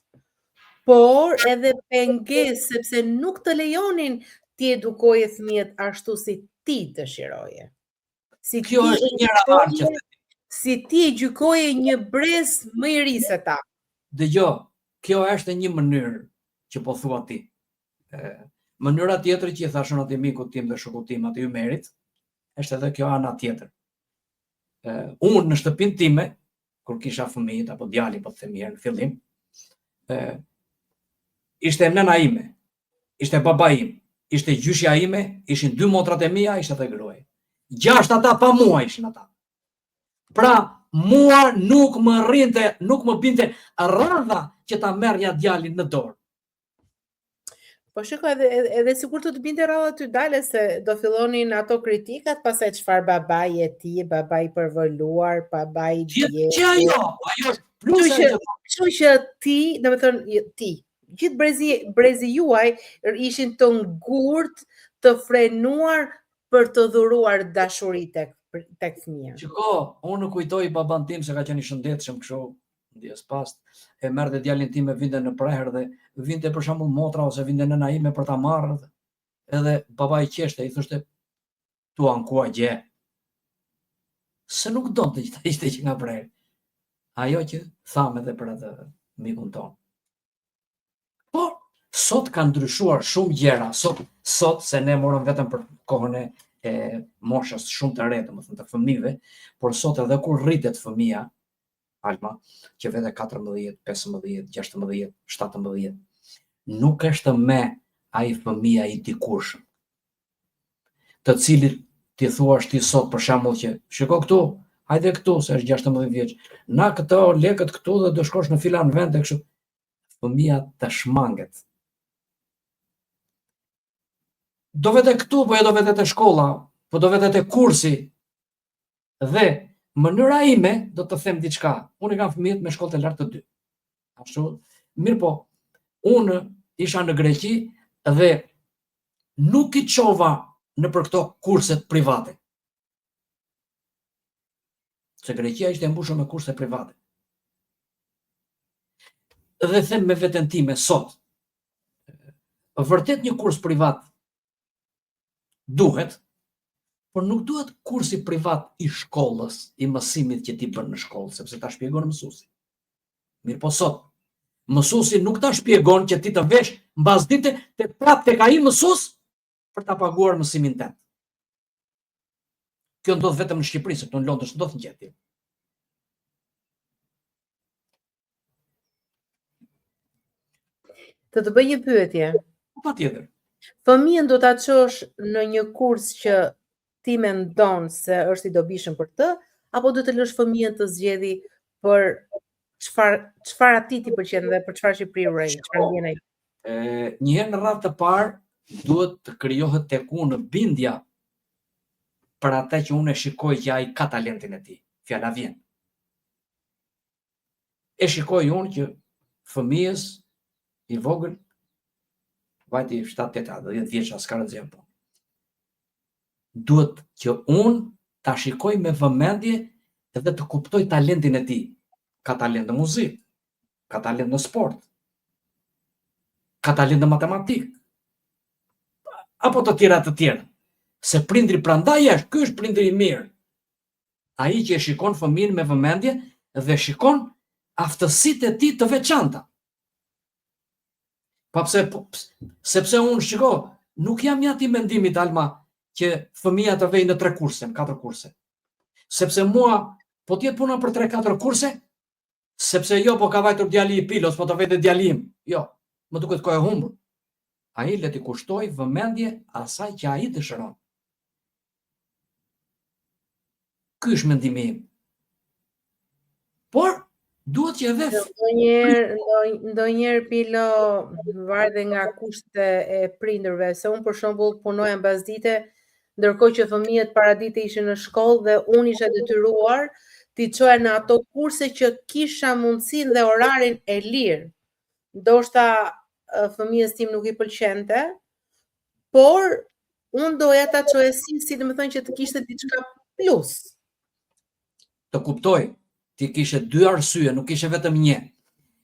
por edhe pengesë, sepse nuk të lejonin ti edukoje fëmijët ashtu si ti dëshiroje. Si Kjo ti është një radhan që si ti e gjykoje një brez më i ri se ta. dëgjoj, kjo është një mënyrë që po thua ti. Mënyra tjetër që i thashën aty mikut tim dhe shokut tim aty Ymerit, është edhe kjo ana tjetër. Unë në shtëpinë time, kur kisha fëmijët apo djalin, po të them mirë në fillim, ishte nëna ime, ishte baba im, ishte gjyshja ime, ishin 2 motrat e mia, ishte edhe gruaja. 6 ata pa mua ishin ata. Pra, mua nuk më binte rradha që ta merrja djalin në dorë. Po shiko, edhe sikur të binte rradha ty dale se do fillonin ato kritikat, pastaj çfarë babai e ti, babai përvoluar, babai dje. Që ajo është plusë. Kështu që ti, domethënë ti, gjithë brezi juaj ishin të ngurt, të frenuar për të dhuruar dashuri tek fëmia. Shiko, unë kujtoj baban tim se ka qenë i shëndetshëm kështu, dies pas, e merrte djalin tim e vinte në prehër dhe vinte për shembull motra ose vinte nëna ime për ta marrë. Edhe baba i qeshte, i thoshte tu ankua gje. Se nuk donte që ishte që nga prehër. Ajo që thamë edhe për atë mikun ton. Por sot ka ndryshuar shumë gjëra, sot se ne morëm vetëm për kohën e moshës shumë të re, domethënë të fëmijëve, por sot edhe kur rritet fëmia, Alma, që vete 14, 15, 16, 17, nuk është me ai fëmia i dikush, të cilit ti thuash ti sot për shembull që shiko këtu, hajde këtu se është 16 vjeç, na këto lekët këtu dhe do shkosh në filan vend e kështu. Fëmia të shmanget. Do vete këtu, po do vete te shkolla, po do vete te kursi. Dhe mënyra ime do të them diçka. Unë kam fëmijët me shkollë të lartë të 2. Ashtu, mirë po, unë isha në Greqi dhe nuk i çova në për këto kurset private. Se Greqia ishte mbushur me kurse private. Dhe them me veten time sot, vërtet një kurs privat duhet, por nuk duhet kursi privat i shkollës, i mësimit që ti bën në shkollë, sepse ta shpjegon mësuesi. Mirë po sot, mësuesi nuk ta shpjegon që ti të vesh mbasdite te prap tek ai mësues për ta paguar mësimin tënd. Kjo ndodh vetëm në Shqipëri, sepse në Londër s'ndodh gjë tjetër. Të bëj një pyetje. Patjetër. Fëmijën do ta çosh në një kurs që ti mendon se është i dobishëm për të, apo do të lësh fëmijën të zgjedhë për çfarë atij ti pëlqen dhe për çfarë shqipëri, çfarë ndjen ai? Një herë në radhë të parë duhet të krijohet tek unë bindja për atë që unë e shikoj që ai ka talentin e tij. Fjala vjen. E shikoj unë që fëmijës i vogël, vajti 7-8, 10 vjeç, s'ka rëndësi po. Duhet që unë ta shikoj me vëmendje edhe të kuptoj talentin e tij. Ka talent në muzikë, ka talent në sport, ka talent në matematikë, apo të tjera. Se prindri prandaj është, ky është prindri i mirë. Ai që e shikon fëmijën me vëmendje dhe shikon aftësitë e tij të veçanta. Sepse unë shiko, nuk jam i atij mendimit, Alma, që fëmia të vej në 3 kurse, në 4 kurse. Sepse mua, po t'jetë puna për 3-4 kurse, sepse jo, po ka vajtur djali i pilos, po të vete djali im. Jo, më duket kohë e humbur. Ai le t'i kushtoj vëmendje asaj që ai dëshiron. Ky është mendimi im. Por duhet që edhe ndonjëherë Pilo varet nga kushtet e prindërve, se unë për shembull punoja mbasdite, ndërkohë që fëmijët paradite ishin në shkollë dhe unë isha detyruar t'i çoja në ato kurse që kisha mundësinë dhe orarin e lirë. Ndoshta fëmijës tim nuk i pëlqente, por unë doja ta çoja si domethënë që të kishte diçka plus. Të kuptoj, ti kishe 2 arsye, nuk kishe vetëm një.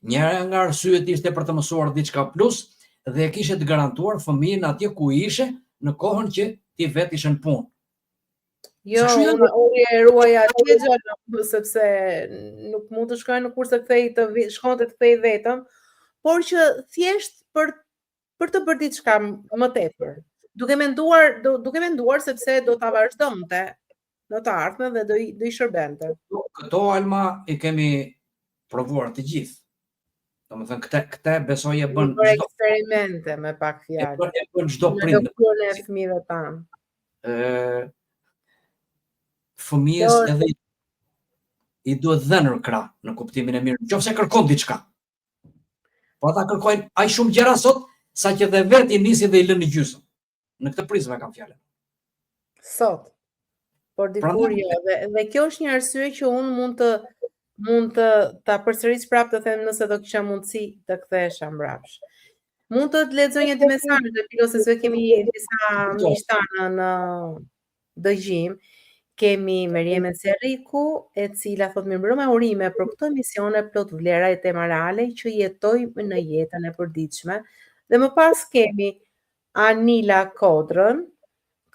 Njëra nga arsyet ishte për të mësuar diçka plus, dhe e kishe të garantuar fëmijën atje ku ishe në kohën që ti vetë ishe në punë. Jo, unë e ruaja atje gjallë, sepse nuk mund të shkoj në kurse shkonte të kthej vetëm, por që thjesht për të bërë diçka më tepër. Duke menduar sepse do ta vazhdonte në të ardhmen dhe do i shërbente. Këto Alma i kemi provuar të gjithë. Domethënë këtë besoj e bën çdo eksperimente me pak fjalë. E bën çdo prind. Në e fëmijëve tanë. Fëmijës edhe i duhet dhënër krah në kuptimin e mirë. Nëse kërkon diçka. Po ata kërkojnë aq shumë gjëra sot sa që dhe vetë i nisi dhe i lënë gjysmë. Në këtë prizmë kam fjalën. Sot. Por dikur jo, dhe kjo është një arsye që unë mund të ta përsëris prapë të them nëse do kisha mundësi të kthehesha mbrapsht. Mund të lexoj një mesazh dhe pilose se kemi disa miqtanë në dëgjim. Kemi Meriemen Serriku, e cila thot mirëmbrëma urime për këtë emision e plot vlera e tema reale që jetojmë në jetën e përditshme. Dhe më pas kemi Anila Kodrën.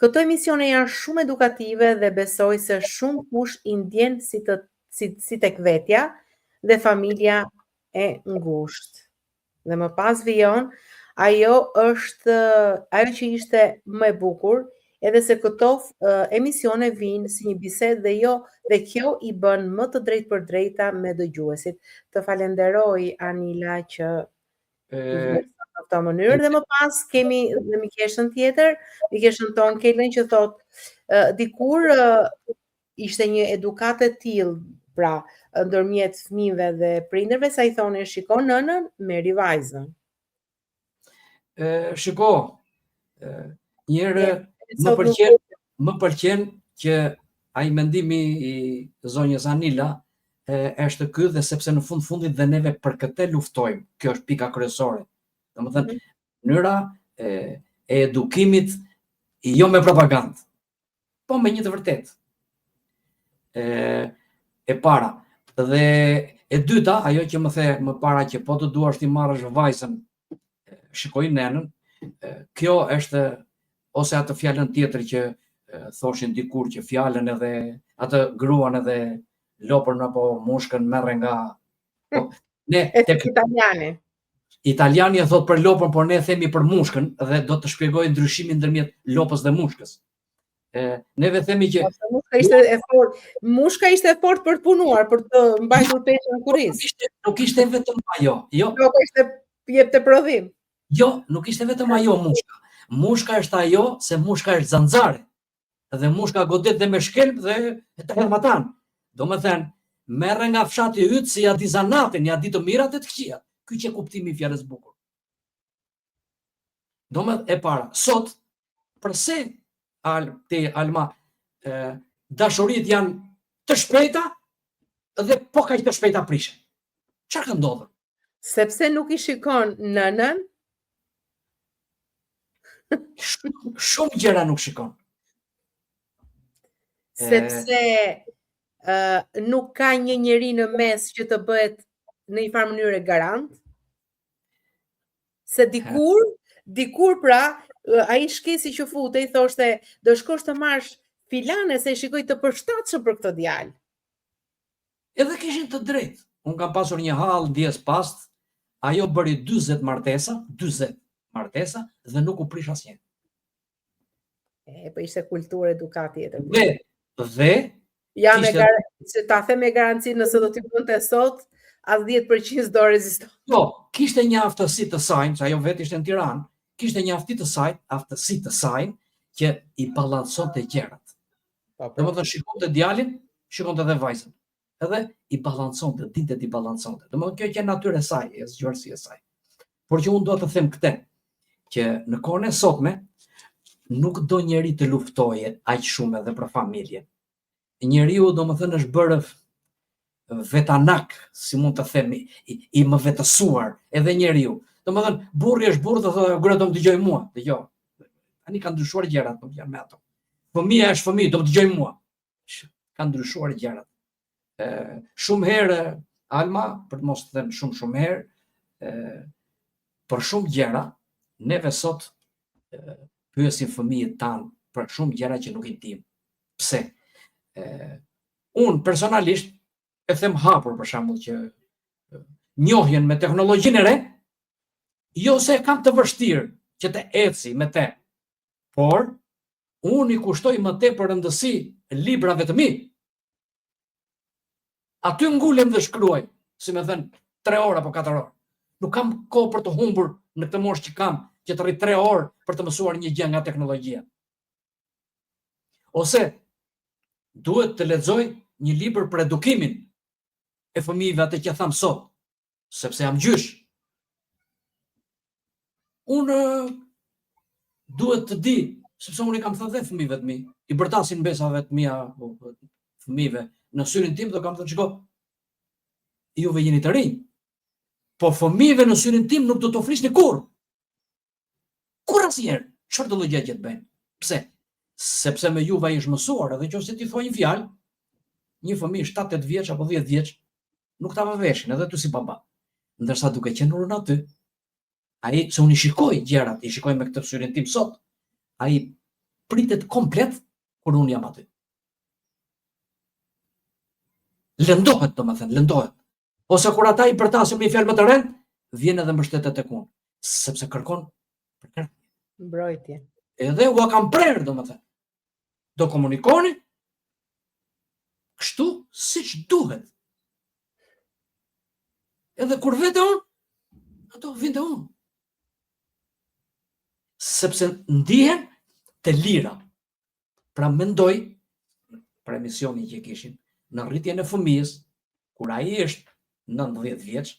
Këto emisione janë shumë edukative dhe besoj se shumë kush i ndjen si tek vetja dhe familja e ngushtë. Dhe më pas vijon, ajo që ishte më e bukur, edhe se këto emisione vinë si një bisedë dhe kjo i bën më të drejtë për drejta me dëgjuesit. Të falenderoj Anila që në këtë mënyrë dhe më pas kemi dhe mikeshën tjetër, mikeshën tonë Kelen që thot dikur ishte një edukat e tillë, pra ndërmjet fëmijëve dhe prindërve sa i thonin shikon nënën, merri vajzën. Shiko, njëherë më pëlqen që ai mendimi i zonjës Anila është ky dhe sepse në fundit dhe neve për këtë luftojmë. Kjo është pika kryesore. Domethënë, mënyra e edukimit jo me propagandë, po me një të vërtetë. E para. Dhe e dyta, ajo që më the më para që po të duash ti marrësh vajzën, shikoj nenën, kjo është ose atë fjalën tjetër që thoshin dikur që fjalën edhe atë gruan edhe lopën apo mushkën merre nga tek italiani. Italiani e thot për lopën, por ne themi për mushkën dhe do të shpjegoj ndryshimin ndërmjet lopës dhe mushkës. Neve themi që mushka ishte e fortë për të punuar, për të mbajtur peshën kurriz. Nuk ishte vetëm ajo. Jo. Nuk ishte jepte prodhim. Jo, nuk ishte vetëm ajo mushka. Mushka është ajo se mushka është zanxare. Dhe mushka godet dhe me shkelp dhe të hermatan. Domethënë, merre nga fshati yt si ja di zanatin, ja di të mirat e të këqijat. Ky që kuptimi i fjalës bukur. Domethënë e para, sot përse Alma dashurit janë të shpejta dhe po kaq të shpejta prishen. Çfarë ka ndodhur? Sepse nuk i shikon nënën. Shumë gjëra nuk shikon. Sepse nuk ka një njeri në mes që të bëhet në një farë mënyrë garant. Se dikur pra, ai shkesi që futej thoshte do shkosh të marrësh filane se shikoj të përshtatshëm për këtë djalë. Edhe kishin të drejtë. Unë kam pasur një hall dies past, ajo bëri 40 martesa dhe nuk u prish asnjë. Po ishte kulturë edukat tjetër. Dhe ja se ta them me garanci nëse do t'i bënte sot, as 10% do reziston. Jo, kishte një aftësi të saj, që ajo vetë ishte në Tiranë, kishte një aftësi të saj që i balanconte gjërat. Domethënë shikonte djalin, shikonte edhe vajzën. Edhe i balanconte, dinte ti balanconte. Domethënë kjo që është natyrë e saj, është zgjuarësia e saj. Por që unë do të them këtë, që në kohën e sotme nuk do njeri të luftoje aq shumë edhe për familjen. Njeriu domethënë është bërë vetanak, si mund të themi, i më vetësuar edhe njeriu. Domethënë burri është burr, thotë gra do të dëgjoj mua. Dëgjoj. Tani kanë ndryshuar gjërat, nuk janë me ato. Fëmia është fëmijë, do të dëgjoj mua. Kanë ndryshuar gjërat. Shumë herë Alma, për të mos të them shumë herë, për shumë gjëra neve sot pyesim fëmijët tanë për shumë gjëra që nuk i dim. Pse? Unë personalisht e them hapur për shembull që njohjen me teknologjinë e re, jo se kam të vështirë që të eci me te, por unë i kushtoj më tepër rëndësi librave të mi. Aty ngulem dhe shkruaj, si me thënë, 3 orë apo 4 orë. Nuk kam kohë për të humbur në këtë moshë që kam, që të rrit 3 orë për të mësuar një gjë nga teknologjia. Ose duhet të lexoj një libër për edukimin e fëmijëve, atë që tham sot, sepse jam gjysh. Unë duhet të di, sepse unë i kam thënë dhe fëmijëve të mi, i bërtasin besave të mia fëmijëve në syrin tim dhe kam thënë shiko, juve jeni të rinj, po fëmijëve në syrin tim nuk do të ofrisni kurrë. Kur asnjëherë, çfarë do gjë që të bëjnë? Pse? Sepse me juve ai është mësuar, edhe nëse ti thua një fjalë, një fëmijë 7-8 vjeç apo 10 vjeç nuk ta veshin, edhe ty si baba. Ndërsa duke qenë në aty, ai se unë i shikoj gjërat, i shikoj me këtë syrin tim sot, ai pritet komplet kur unë jam aty. Lëndohet, domethënë, lëndohet. Ose kur ata i përtasin me fjalë më të rënd, vjen edhe mbështetet tek unë, sepse kërkon mbrojtje. Edhe ua kam prerë, domethënë. Do komunikoni kështu siç duhet. Edhe kur vete unë, ato vinte unë. Sepse ndihen të lira. Pra mendoj, për emisionin që kishim, në rritjen e fëmijës, kur ai është 19 vjeç,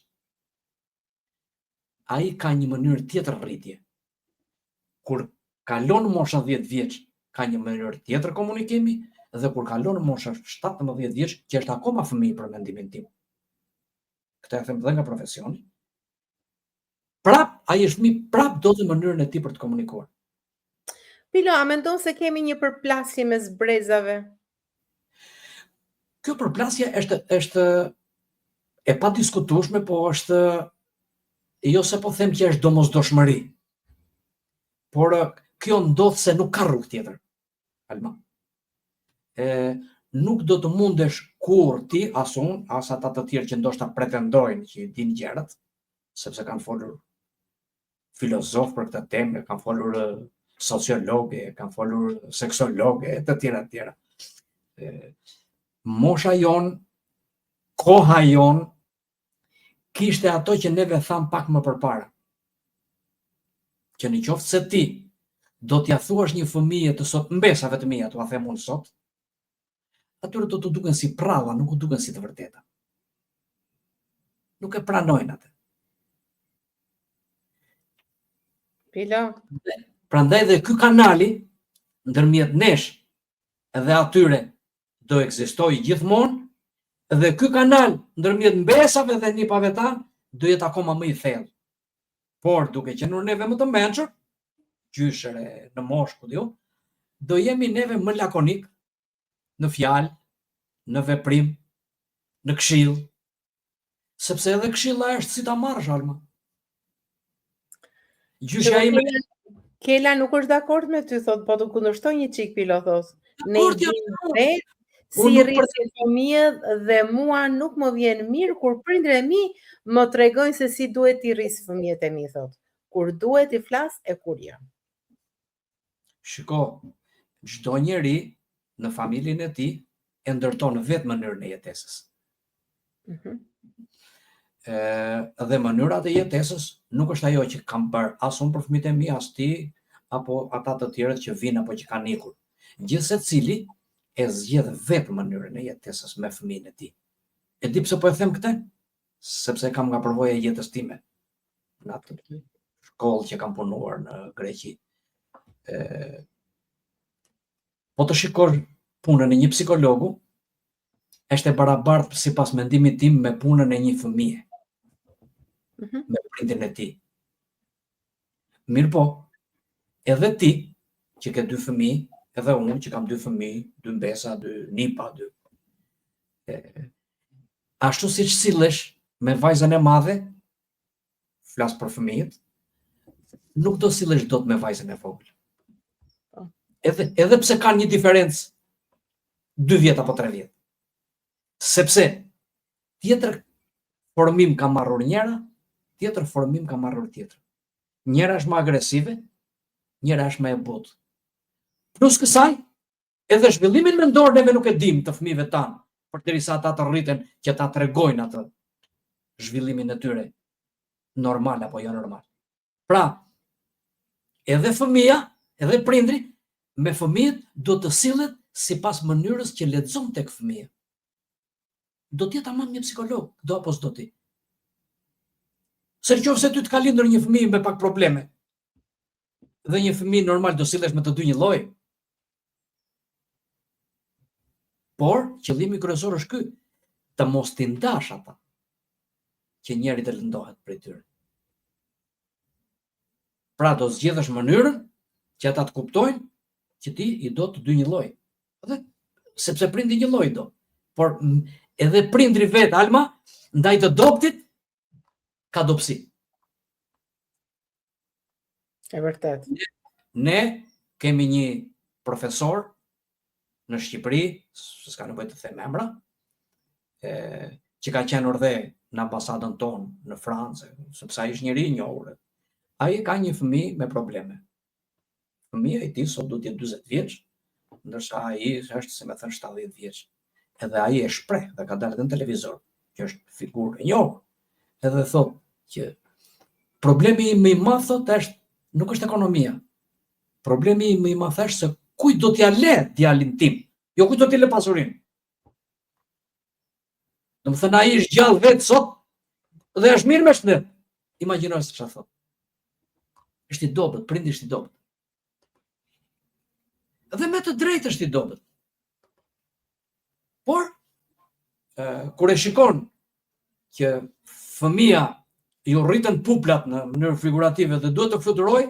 ai ka një mënyrë tjetër rritje. Kur kalon mosha 10 vjeç, ka një mënyrë tjetër komunikimi, dhe kur kalon mosha 17 vjeç, që është akoma fëmijë për mendimin tim. Këtë e them dhe nga profesioni. Prap, ai është fëmijë, prap do të mënyrën e tij për të komunikuar. Pilo, a mendon se kemi një përplasje mes brezave? Kjo përplasje është e padiskutueshme, po është, jo se po them që është domosdoshmëri, por kjo ndodh se nuk ka rrugë tjetër. Alma. Nuk do të mundesh kur ti, as unë, as ata të tjerë që ndoshta pretendojnë që din gjërat, sepse kanë folur filozof për këtë temë, kanë folur sociologë, kanë folur seksologë, të tjera. Mosha jon, koha jon, kishte ato që neve tham pak më përpara. Që në qoftë se ti do t'ja thuash një fëmijë të sot, mbesave të mia, t'ua them unë sot, atyre do të duken si pralla, nuk u duken si të vërteta. Nuk e pranojnë atë. Pilo. Prandaj dhe ky kanali ndërmjet nesh edhe atyre do ekzistojë gjithmonë, dhe ky kanal ndërmjet mbesave dhe nipave tanë do jetë akoma më i thellë. Por duke qenë neve më të mençur, gjyshëre në moshë, ku diu, do jemi neve më lakonik në fjalë, në veprim, në këshill, sepse edhe këshilla është si ta marrësh, Alma. Gjyshja ime Kela nuk është dakord me ty, thot, po të kundërshton një çik, Pilo, thos. Ne si rrisin fëmijët dhe mua nuk më vjen mirë kur prindërit e mi më tregojnë se si duhet i rris fëmijët e mi, thot. Kur duhet i flas e kur jo. Shiko, çdo njeri në familjen e tij e ndërton vetë mënyrën e jetesës. Dhe mënyrat e jetesës nuk është ajo që kam bërë as unë për fëmijët e mi, as ti, apo ata të tjerët që vinë apo që kanë ikur. Gjithsecili e zgjedh vetë mënyrën e jetesës me fëmijën e tij. E di pse po e them këtë? Sepse kam nga përvoja e jetës time. Në atë shkollë që kam punuar në Greqi. Po të shikosh punën e një psikologu, është e barabartë sipas mendimit tim me punën e një fëmije. Me prindin e tij. Mirë po, edhe ti që ke 2 fëmijë, edhe unë që kam 2 fëmijë, 2 mbesa, 2 nipa, 2. Ashtu siç sillesh me vajzën e madhe, flas për fëmijët, nuk do sillesh dot me vajzën e vogël. Edhe pse kanë një diferencë 2 vjet apo 3 vjet. Sepse tjetër formim ka marrur njëra, tjetër formim ka marrur tjetër. Njëra është më agresive, njëra është më e butë. Plus kësaj, edhe zhvillimin mendor neve nuk e dim të fëmijëve tanë, përderisa ata të rriten që ta tregojnë atë zhvillimin e tyre normal apo jo normal. Pra, edhe fëmia, edhe prindri me fëmijët do të sillet sipas mënyrës që lexon tek fëmia. Do të jetë tamam një psikolog, do apo s'do ti. Se nëse ty të ka lindur një fëmijë me pak probleme, dhe një fëmijë normal do sillesh me të dy një lloj. Por qëllimi kryesor është ky, të mos t'i ndash ata, që njeri të lëndohet prej tyre. Pra do zgjedhësh mënyrën që ata të kuptojnë që ti i do të dy një lloj. Dhe sepse prindi një lloj do. Por edhe prindri vet Alma ndaj të dobtit ka dobësi. E vërtet. Ne kemi një profesor në Shqipëri, s'ka nevojë të them emra, që ka qenë dhe në ambasadën tonë në Francë, sepse ai është njëri i njohur. Ai ka një fëmijë me probleme. Fëmia e tij sot do të jetë 40 vjeç, ndërsa ai është, si më thënë, 70 vjeç. Edhe ai e shpreh dhe ka dalë në televizor, që është figurë e njohur. Edhe thotë që problemi më i madh thotë është nuk është ekonomia. Problemi më i madh është se kujt do t'ja lë djalin tim, jo kujt do t'i lë pasurinë. Domethënë ai është gjallë vetë sot dhe është mirë me shëndet. Imagjino se çfarë thotë. Është i dobët, prindi është i dobët. Dhe me të drejtë është i dobët. Por, kur e shikon që fëmia ju rritën puplat në mënyrë figurative dhe duhet të fluturoj,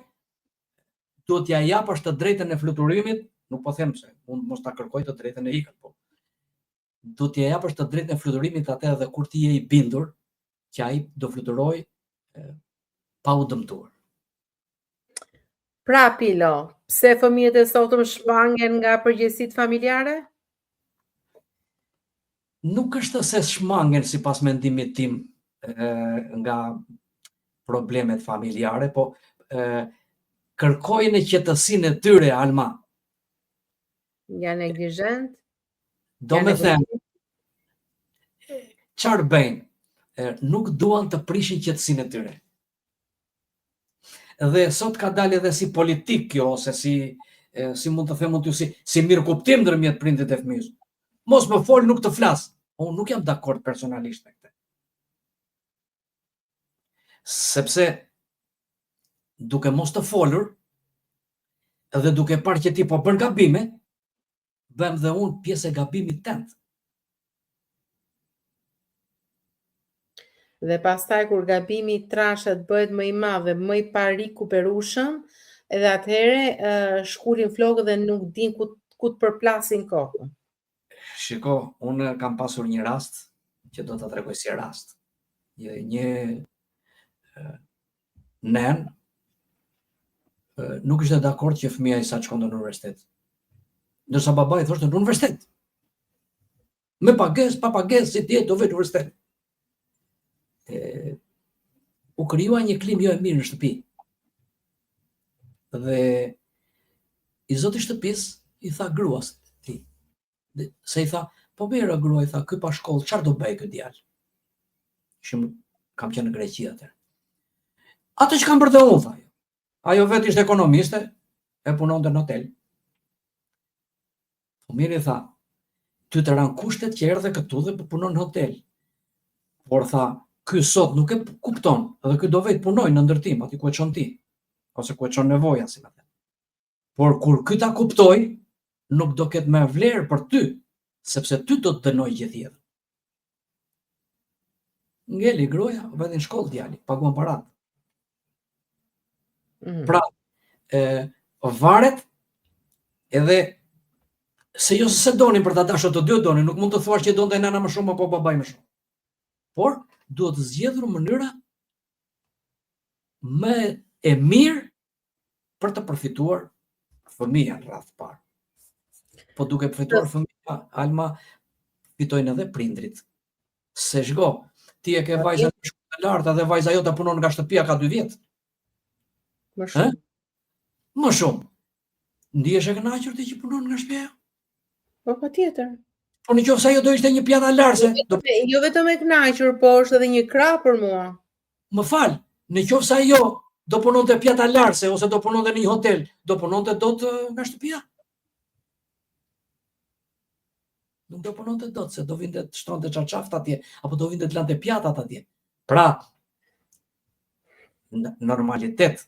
duhet t'ja japësh të drejtën e fluturimit, nuk po them se unë mos ta kërkoj të drejtën e ikën, po duhet t'ja japësh të drejtën e fluturimit atë edhe kur ti je i bindur që ai do fluturoj pa u dëmtuar. Pra, Pilo, pse fëmijët e sotëm shmangen nga përgjegjësitë familjare? Nuk është se shmangen sipas mendimit tim nga problemet familjare, po kërkojnë qetësinë e tyre, Alma. Janë neglizhent? Do me thënë, çfarë bëjnë? Nuk duan të prishin qetësinë e tyre. Dhe sot ka dalë edhe si politik kjo, ose si mund të them unë si mirë kuptim ndërmjet prindit e fëmijës. Mos më fol, nuk të flas. Unë nuk jam dakord personalisht me këtë. Sepse duke mos të folur edhe duke parë që ti po bën gabime, bëm dhe unë pjesë e gabimit tënd. Dhe pastaj kur gabimi trashet bëhet më i madh dhe më i parikuperueshëm, edhe atëherë shkulin flokët dhe nuk din ku të përplasin kokën. Shiko, unë kam pasur një rast që do ta tregoj si rast. Një nen nuk ishte dakord që fëmia i saj shkonte në universitet. Ndërsa babai thoshte në universitet. Me pagesë, pa pagesë, si ti do vetë në universitet. U krijua një klim jo e mirë në shtëpi. Dhe i zoti shtëpisë i tha gruas ti. Se i tha, po mirë grua, i tha, ky pa shkollë, çfarë do bëj ky djalë? Kam qenë në Greqi atë. Atë që kam bërë dhe unë, tha. Ajo vetë ishte ekonomiste, e punonte në hotel. Po mirë, i tha, ty të ran kushtet që erdhe këtu dhe punon në hotel. Por tha, ky sot nuk e kupton, edhe ky do vetë punoj në ndërtim, aty ku e çon ti, ose ku e çon nevoja, si më thënë. Por kur ky ta kuptoj, nuk do ketë më vlerë për ty, sepse ty do të dënoj gjithë jetën. Ngeli gruaja, vjen në shkollë djali, paguan paratë. Pra, varet edhe se jo se donin për ta dashur të dy donin, nuk mund të thuash që donte nëna më shumë apo babai më shumë. Por duhet të zgjedhur mënyra më e mirë për të përfituar fëmija në radhë parë. Po duke përfituar fëmija, Alma, fitojnë edhe prindrit. Se shko, ti e ke vajza të larta dhe vajza jo të punon nga shtëpia ka 2 vjetë. Më shumë. Më shumë. Ndihesh e kënaqur ti që punon nga shtëpia? Po patjetër. Po në qoftë se ajo do ishte një pjata larse, Jo vetëm e kënaqur, po është edhe një krah për mua. Më fal, në qoftë se ajo do punonte pjata larse ose do punonte në një hotel, do punonte dot nga shtëpia? Nuk do punonte dot, se do vinte të shtonte çarçaft atje, apo do vinte të lante pjatat atje. Pra, normalitet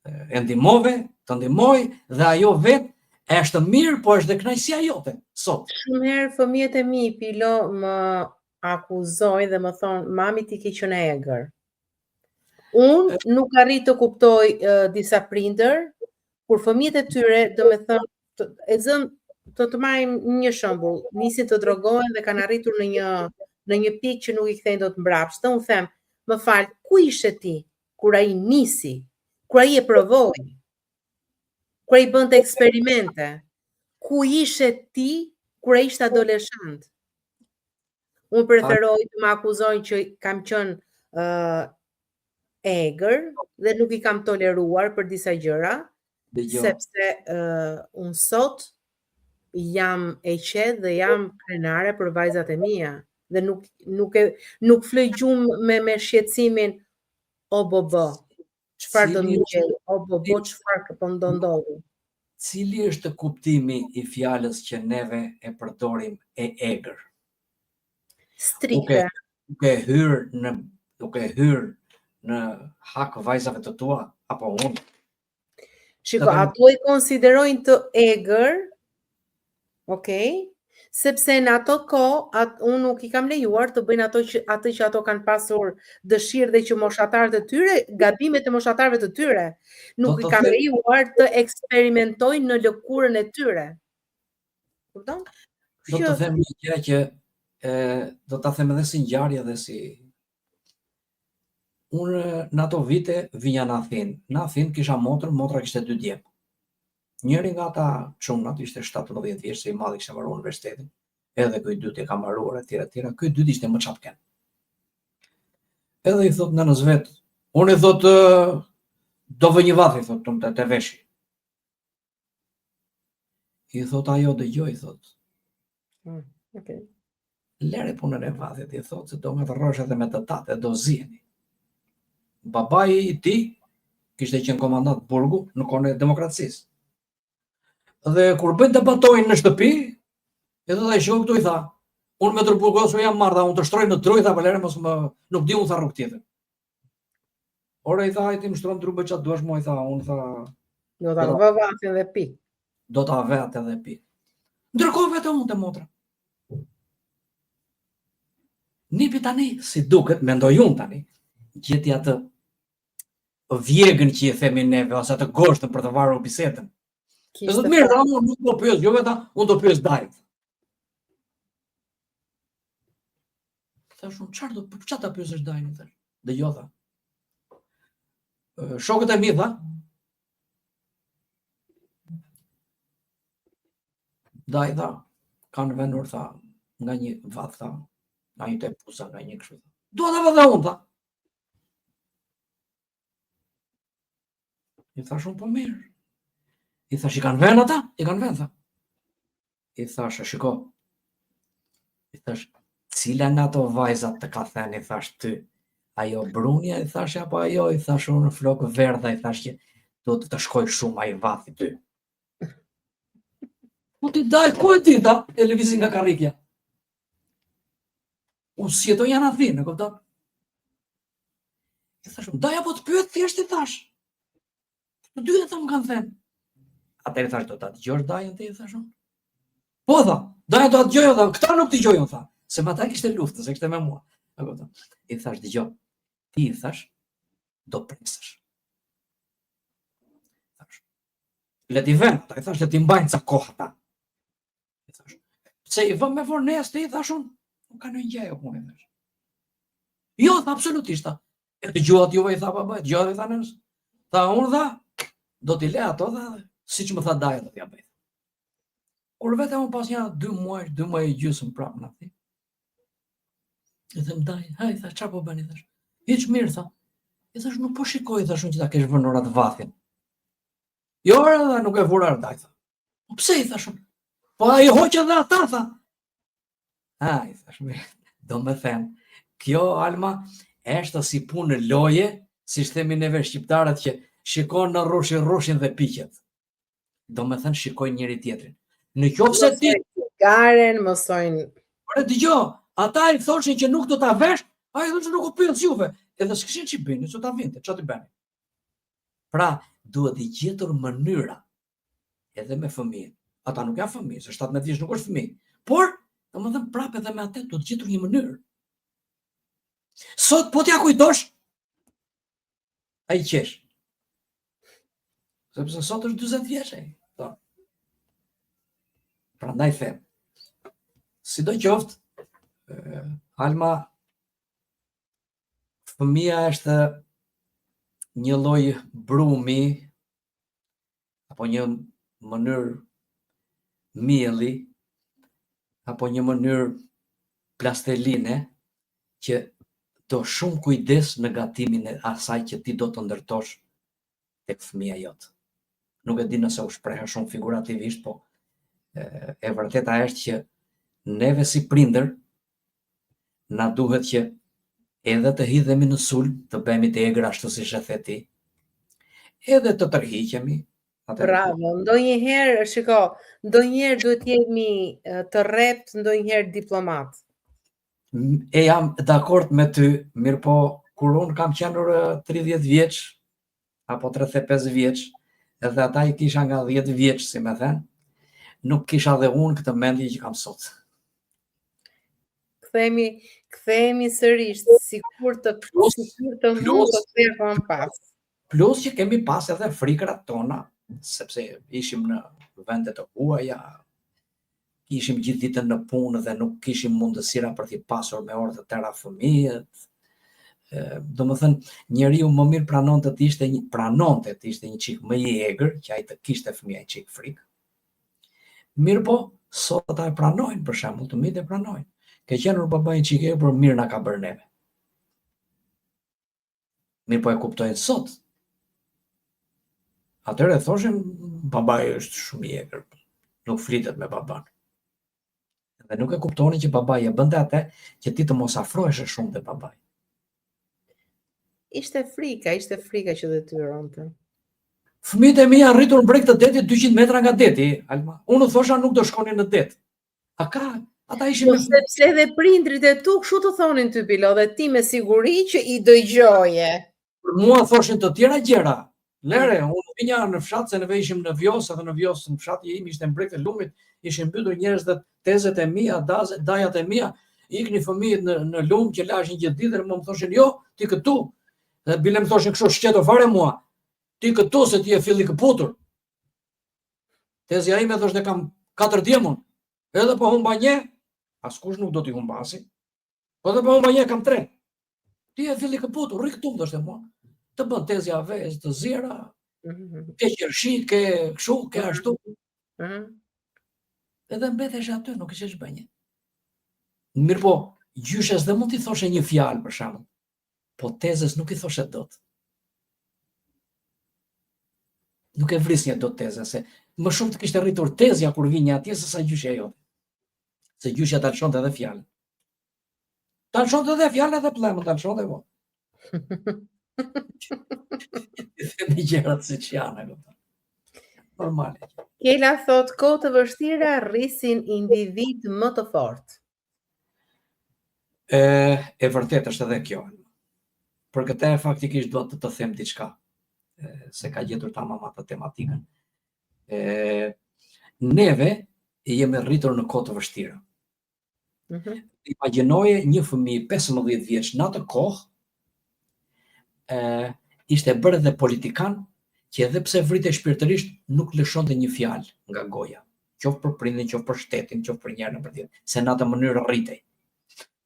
e ndihmove, të ndihmoj dhe ajo vetë është mirë, po është dhe kënaqësia jote sot. Shumë herë fëmijët e mi Pilo më akuzojnë dhe më thonë, mami ti ke qenë egër. Unë nuk arrit të kuptoj disa prindër, kur fëmijët e tyre, do me thënë, e zëm të marrim një shembull, nisin të drogohen dhe kanë arritur në një pikë që nuk i kthejnë dot mbrapsht. Unë them, më fal, ku ishe ti kur ai nisi, kur ai e provoi, kur ai bënte eksperimente? Ku ishe ti kur ai ishte adoleshent? Unë preferoj të më akuzojnë që kam qenë egër dhe nuk i kam toleruar për disa gjëra, sepse unë sot jam e qetë dhe jam krenare për vajzat e mia dhe nuk floj gjumë me shqetësimin o bobo. Çfarë do të gjej? O bobo, çfarë po ndodhi? Cili është kuptimi i fjalës që neve e përdorim e egër? Strikte. Duke hyrë në hak vajzave të tua, apo unë? Shiko, ato i konsiderojnë të egër, okay? Sepse në ato kohë, unë nuk i kam lejuar të bëjnë atë që ato kanë pasur dëshirë dhe që moshatarët e tyre, gabimet e moshatarëve të tyre, nuk i kam lejuar të eksperimentojnë në lëkurën e tyre. Kupton? Do të them një gjë që do ta them edhe si ngjarje dhe si unë në ato vite vinja në Athinë. Në Athinë kisha motra kishte 2 djem. Njëri nga ata çunat ishte 17 vjeç, se i madhi kishte mbaruar universitetin. Edhe ky i dytë e ka mbaruar etj. Ky i dytë ishte më çapken. Edhe i thot nënës vet, unë i thot do vë një vath, i thot të veshi. I thot ajo dëgjoj, i thot. Okay. Lere punën e vathit, i thot se do me të rrosh edhe me të tatë, do ziheni. Babai i ti kishte qenë komandant burgu në kohën e demokracisë. Dhe kur bëjnë debatojnë në shtëpi, edhe dhe i shoh këtu i tha, unë me tërburgosu jam marrë, unë të shtroj në truj, tha, palere mos më, nuk di unë tha rrugë tjetër. Ore i tha, ti më shtroj në truj, që atë duash mo, i tha, unë tha... Do t'a vë vatin dhe pi. Do t'a vët edhe pi. Ndërkohë vetë unë të motra. Nipi tani, si duket, mendoj unë tani, gjeti atë vjegën që i themi neve, ose atë goshtën për të varur bisedën. Edhe mirë, unë nuk do pyes, jo vetë, unë do pyes Dajt. Thash unë, çfarë ta pyesësh Dajin, thash. Dëgjoj tha. Shokët e mi tha. Daj tha, kanë venur tha nga një vath tha, nga një tepusa, nga një kështu. Dua ta vë dhe unë tha. I thash unë po mirë. I thash, i kanë ven ata? I kanë ven, tha. I thash, shiko. I thash, cila nga ato vajzat të ka thënë, i thash ty, ajo Brunja, i thash, apo ajo, i thash unë në flokë verdha, i thash që do të shkoj shumë ai vathi ty. Po ti Daj, ku e ti, tha, e lëvizin nga karrikja. Unë si jeto janë Athinë, e kupton? I thash, Daj, apo të pyet thjesht, i thash. Të dy e tha më kanë thënë. Atëherë thash, do ta dëgjosh Dajën ti, thash unë. Po tha, Daja do ta dëgjoj, tha, këta nuk dëgjojnë, tha, se me ata kishte luftë, se kishte me mua. I thash, dëgjoj, ti i thash, do presësh. Thash, le ti vend, i thash, le ti mbajnë ca kohë ata. I thash, pse i vëm me fornes ti, thash unë, nuk ka në një gjë punë, thash. Jo, tha, absolutisht, tha. E dëgjohat juve, i tha, baba, dëgjohat, i tha nënës. Tha, unë tha, do t'i le ato dhe siç më tha Daja do t'ja bëj. Kur vetë unë pas një 2 muaj e gjysmë prapë na thi. E them Daj, haj, tha, çfarë po bëni thash? Hiç mirë tha. E thash nuk po shikoj thash unë që ta kesh vënë atë vathin. Jo, ora nuk e vura Daj tha. Po pse i thash unë? Po ai hoqë edhe ata tha. Ai thash mirë. Do më them, kjo Alma është si punë loje, siç themi neve shqiptarët që shikon në rrushin dhe piqet. Do më thënë shikoj njëri tjetrin. Në qoftë se ti garen, mësojnë. Por dëgjoj, ata i thoshin që nuk do ta vesh, ai thoshte nuk u pyet juve. Edhe s'kishin ç'i bënin, s'u ta vinte, ç'a të bëni. Pra, duhet i gjetur mënyra edhe me fëmijën. Ata nuk janë fëmijë, se 17 vjeç nuk është fëmijë. Por, domethënë prapë edhe me atë duhet gjetur një mënyrë. Sot po t'ja kujtosh, ai qesh. Sepse sot është 40 vjeç ai. Prandaj them. Sidoqoftë, Alma, fëmia është një lloj brumi apo një mënyrë mielli apo një mënyrë plasteline që do shumë kujdes në gatimin e asaj që ti do të ndërtosh tek fëmia jot. Nuk e di nëse u shpreha shumë figurativisht, po e vërteta është që neve si prindër na duhet që edhe të hidhemi në sulm, të bëhemi të egër ashtu siç e the ti, edhe të tërhiqemi. Bravo, ndonjëherë, shiko, ndonjëherë duhet jemi të rrept, ndonjëherë diplomat. E jam dakord me ty, mirë po, kur unë kam qenë 30 vjeç, apo 35 vjeç, edhe ata i kisha nga 10 vjeç, si me thënë, nuk kisha dhe unë këtë mendje që kam sot. Kthehemi sërish, sikur të mund të kthehemi pas. Plus që kemi pas edhe frikrat tona, sepse ishim në vende të huaja, ishim gjithë ditën në punë dhe nuk kishim mundësira për t'i pasur me orë të tëra fëmijët. Domethënë, njeriu më mirë pranonte të ishte një çik më i egër, që ai të kishte fëmia një çik frikë. Mirë po, sot ata e pranojnë, për shembull, të mitë e pranojnë. Ke qenë baba një çik e por mirë na ka bërë neve. Mirë po e kuptojnë sot. Atëherë thoshin babai është shumë i egër, nuk flitet me baban. Dhe nuk e kuptonin që babai e bënte atë që ti të mos afrohesh shumë te babai. Ishte frika që detyronte. Fëmijët e mi janë rritur në breg të detit 200 metra nga deti, Alma. Unë thosha nuk do shkonin në det. Ata ishin me sepse edhe prindrit e tu kështu të thonin ty Pilo, dhe ti me siguri që i dëgjoje. Për mua thoshin të tjera gjëra. Lere, unë vinja në fshat, se neve ishim në Vjos, edhe në Vjos në fshat im ishte në breg të lumit, ishin mbytur njerëz dhe tezet e mia, dajat e mia, ikni fëmijët në lum që lashin gjithë ditën, më thoshin jo, ti këtu. Dhe bile më thoshin kështu shqeto fare mua. Ti këtu se ti e filli këputur. Tezja ime thoshte kam 4 djemun. Edhe po humba një, askush nuk do t'i humbasi. Po edhe po humba një kam 3. Ti e filli këputur, rri këtu thoshte mua. Të bën tezja vezë, të zira, ke qershi, ke kështu, ke ashtu. Edhe mbetesh aty, nuk ishe ç'bënje. Mirë po, gjyshes dhe mund t'i thoshe një fjalë për shembull. Po tezës nuk i thoshe dot. Nuk e vrisnje dot tezën, se më shumë të kishte rritur tezja kur vinja atje se sa gjyshja jote. Se gjyshja ta lëshonte edhe fjalën. Ta lëshonte edhe fjalën edhe plemën, ta lëshonte po. Themi gjërat siç janë, normale. Kela thot, kohë të vështira rrisin individ më të fortë. E vërtet është edhe kjo. Për këtë faktikisht duhet të them diçka, se ka gjetur ta mama të tematikën. Neve jemi rritur në kohë të vështira. Imagjinoje një fëmijë 15 vjeç në atë kohë, ishte bërë dhe politikan që edhe pse vritej shpirtërisht nuk lëshonte një fjalë nga goja, qoftë për prindin, qoftë për shtetin, qoftë për njërin për tjetrin, se në atë mënyrë rritej.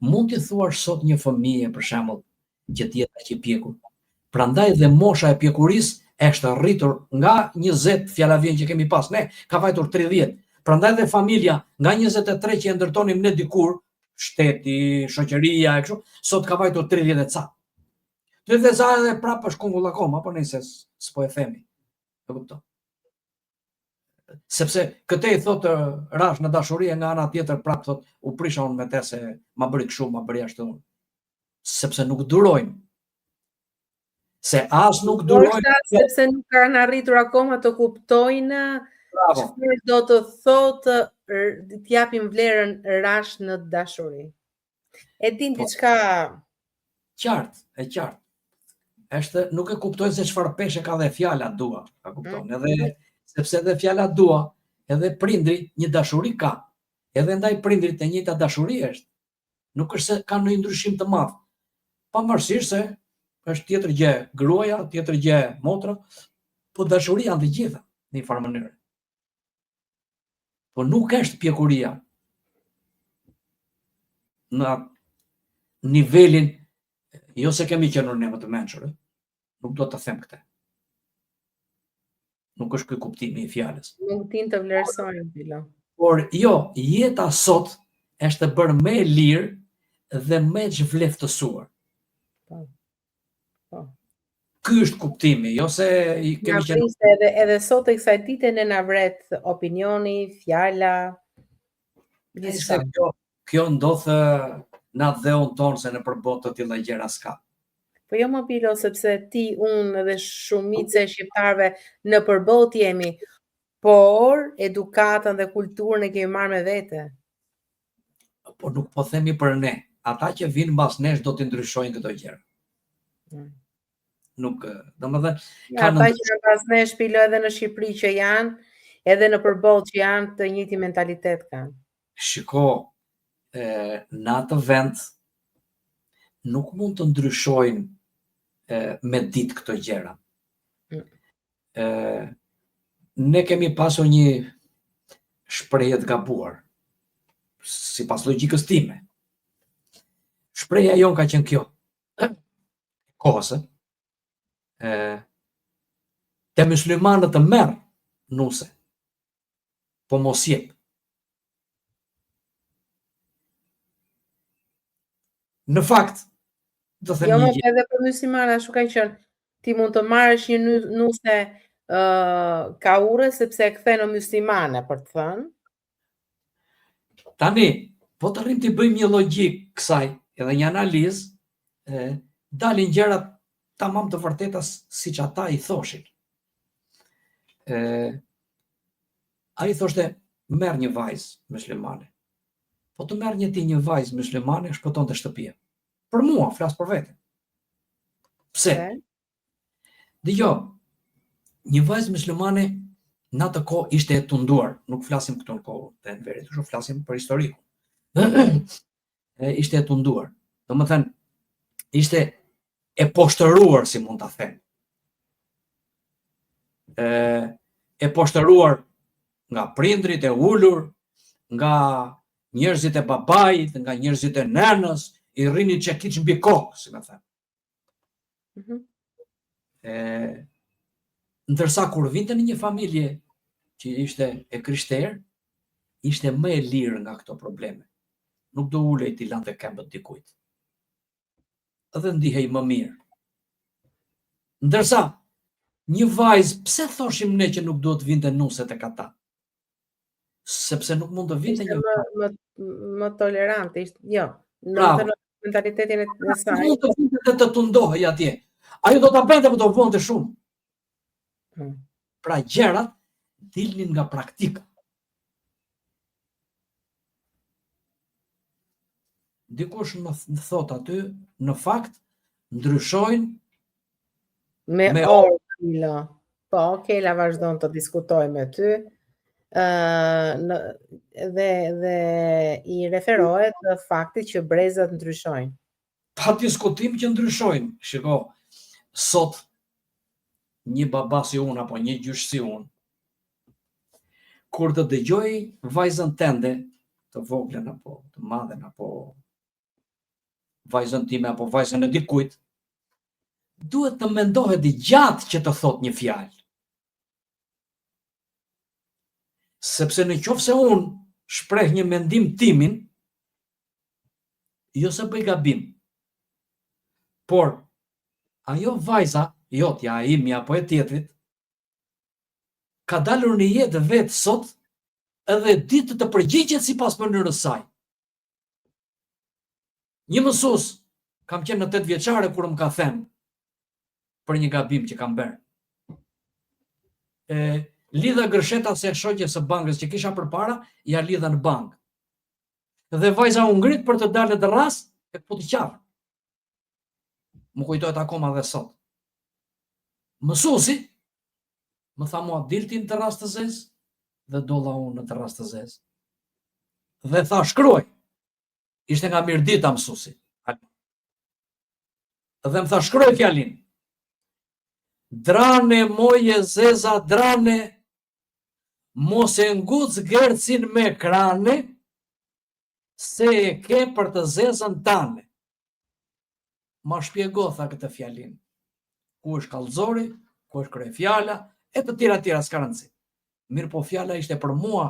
Mund t'i thuash sot një fëmijë për shembull që ti je aq i pjekur. Prandaj dhe mosha e pjekurisë është rritur nga 20 fjalavjen që kemi pas, ne ka vajtur 30. Prandaj dhe familja nga 23 që e ndërtonim ne dikur, shteti, shoqëria e kështu, sot ka vajtur 30 e ca. 30 e ca edhe prapë është kungull akoma, po nëse s'po e themi. E kupton? Sepse këtë i thotë Rash në dashuri, nga ana tjetër prapë thotë u prisha unë me te se ma bëri kështu, ma bëri ashtu. Sepse nuk durojnë. Se as nuk durojnë. Sepse nuk kanë arritur akoma të kuptojnë çfarë do të thotë t'japim vlerën Rash në dashuri. E din diçka qartë, e qartë. Është nuk e kuptojnë se çfarë peshe ka dhe fjala dua, a kupton? Edhe sepse edhe fjala dua, edhe prindri një dashuri ka. Edhe ndaj prindrit e njëjta dashuri është. Nuk është se ka ndonjë ndryshim të madh. Pavarësisht se është tjetër gjë gruaja, tjetër gjë motra, po dashuria janë të gjitha në një farë mënyrë. Po nuk është pjekuria në nivelin, jo se kemi qenë ne më të mençur, nuk do të them këtë. Nuk është ky kuptimi i fjalës. Nuk tin të vlerësojnë Bilo. Por jo, jeta sot është bërë më e lirë dhe më e zhvleftësuar. Po. Ky është kuptimi, jo se i kemi qenë edhe sot e kësaj dite ne na vret opinioni, fjala, gjithçka. Kjo ndodh në dheun tonë se në përbotë të tilla gjëra s'ka. Po jo më Bilo, sepse ti, unë dhe shumica e shqiptarëve në përbot jemi, por edukatën dhe kulturën e kemi marrë me vete. Po nuk po themi për ne. Ata që vinë mbas nesh do të ndryshojnë këto gjëra. Nuk, domethënë, ata që janë mbas nesh Bilo edhe në Shqipëri që janë, edhe në përbot që janë të njëjti mentalitet kanë. Shiko, në atë vend nuk mund të ndryshojnë me ditë këto gjëra. Ne kemi pasur një shprehje të gabuar, sipas logjikës time. Shprehja jon ka qenë kjo. Kohës, te muslimanët të merr nuse, po mos jep. Në fakt, do them një gjë. Jo, edhe për muslimanë ashtu ka qenë. Ti mund të marrësh një nuse kaure sepse e kthen në muslimane, për të thënë. Tani, po të rrim të bëjmë një logjik kësaj, edhe një analizë, dalin gjërat tamam të vërteta siç ata i thoshin. Ai thoshte merr një vajzë muslimane. Po të merr një vajzë muslimane, shpëton të shtëpia. Për mua, flas për vete. Pse? Dgjoj, një vajzë muslimane në atë kohë ishte e tunduar, nuk flasim këtu në kohë të Enverit, kështu flasim për historikun. Ishte e tunduar. Domethënë, ishte e poshtëruar, si mund ta them. E poshtëruar nga prindrit e ulur, nga njerëzit e babait, nga njerëzit e nënës, i rrinin çekiç mbi kokë, si më thënë. Ndërsa kur vinte në një familje që ishte e krishterë, ishte më e lirë nga këto probleme. Nuk do ulej t'i lante këmbët dikujt. Edhe ndihej më mirë. Ndërsa, një vajzë, pse thoshim ne që nuk duhet vinte nuse tek ata? Sepse nuk mund të vinte një më tolerante, jo, në mentalitetin e saj. Mund të vinte të tundohej atje. Ajo do ta bënte, por do vonte shumë. Pra gjërat dilnin nga praktika. Dikush më thot aty, në fakt, ndryshojnë me orë. Po, okay, la vazhdon të diskutoj me ty. Dhe i referohet në faktit që brezat ndryshojnë. Pa diskutim që ndryshojnë. Shiko, sot një baba si unë apo një gjysh si unë, kur të dëgjoj vajzën tende, të voglen apo të madhen apo vajzën time apo vajzën e dikujt, duhet të mendohet i gjatë që të thot një fjalë. Sepse në qoftë se unë shpreh një mendim timin, jo se bëj gabim, por ajo vajza, jotja, imja apo e tjetrit, ka dalur në jetë vetë sot edhe ditë të përgjigjet sipas mënyrës saj. Një mësues kam qenë në 8 vjeçare kur më ka thënë për një gabim që kam bërë. Lidha gërsheta se shoqja së bankës që kisha përpara, ja lidha në bankë. Dhe vajza u ngrit për të dalë në rast e puti qafën. Më kujtohet akoma dhe sot. Mësuesi më tha mua dilti në terras të zezë dhe dolla unë në terras të zezë. Dhe tha shkruaj. Ishte nga Mirdita mësuesi. Dhe më tha shkruaj fjalin. Drane moje zeza drane, mos e nguc gërcin me krane, se e ke për të zezën tane. Ma shpjego, tha këtë fjalin. Ku është kallëzori, ku është kryefjala, e të tjera s'ka rëndësi. Mirë po fjala ishte për mua,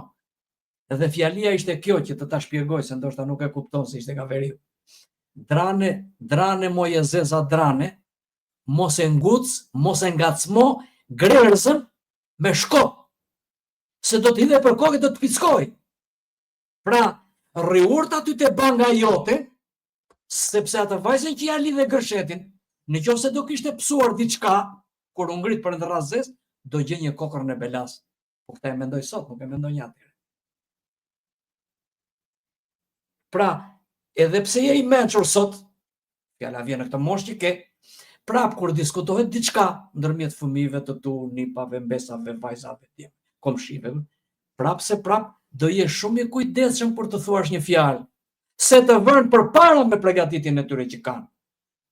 edhe fjalia ishte kjo që të ta shpjegoj, se ndoshta nuk e kupton se ishte nga veriu. Drane moje zeza drane, mos e nguc, mos e ngacmo grërzën me shko. Se do t'hidhe për kokë do të pickoj. Pra, rriurt aty te banga jote, sepse atë vajzën që ja lidhe gërshetin, në qoftë se do kishte psuar diçka, kur u ngrit për ndërras zez, do gjej një kokër në belas. Po këtë e mendoj sot, nuk e mendoj një atyre. Pra, edhe pse je i mençur sot, fjala vjen në këtë moshë që ke, prap kur diskutohet diçka ndërmjet fëmijëve të tu, nipave, mbesave, vajzave, komshive, prap do jesh shumë i kujdesshëm për të thuash një fjalë, se të vënë përpara me përgatitjen e tyre që kanë.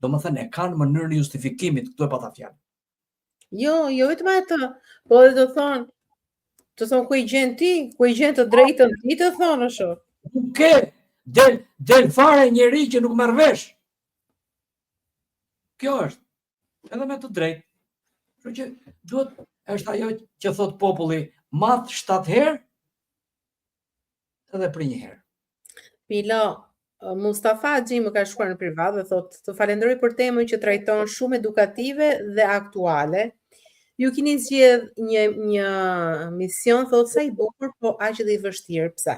Domethënë e kanë mënyrën e justifikimit, këtu e pata fjalë. Jo vetëm atë, po edhe të thon ku i gjen ti, ku i gjen të drejtën ti të thonë ashtu. Nuk ke del fare njeri që nuk merr vesh. Kjo është. Edhe me të drejtë. Kështu që duhet, është ajo që thot populli, math 7 herë edhe për një herë. Pila, Mustafa Xhi më ka shkruar në privat dhe thot, të falenderoj për temën që trajton shumë edukative dhe aktuale. Ju keni zgjedh një mision, thot, sa i bukur, po aq edhe i vështirë. Pse?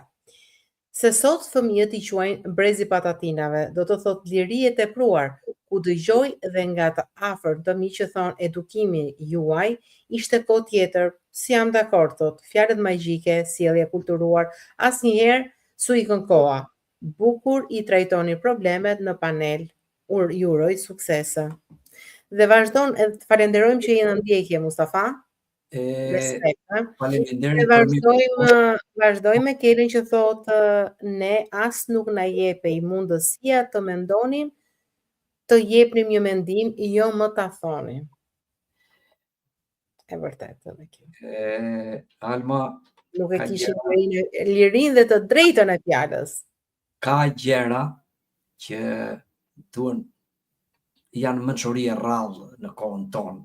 Se sot fëmijët i quajnë brezi patatinave, do të thot liri e tepruar, ku dëgjoj dhe nga të afër të mi që thon edukimi juaj ishte kohë tjetër, si jam dakord, thot, fjalët magjike, sjellje kulturuar, asnjëherë su i koha. Bukur i trajtoni problemet në panel. Ju uroj suksese. Dhe vazhdon, falenderojmë që jeni në ndjekje, Mustafa. Vazhdojmë me Kelin që thotë ne as nuk na jepej mundësia të mendonim, të jepnim një mendim, jo më ta thoni. E vërtet edhe kjo. Alma, nuk e kishin lirinë dhe të drejtën e fjalës. Ka gjëra që janë mençuri e rrallë në kohën tonë.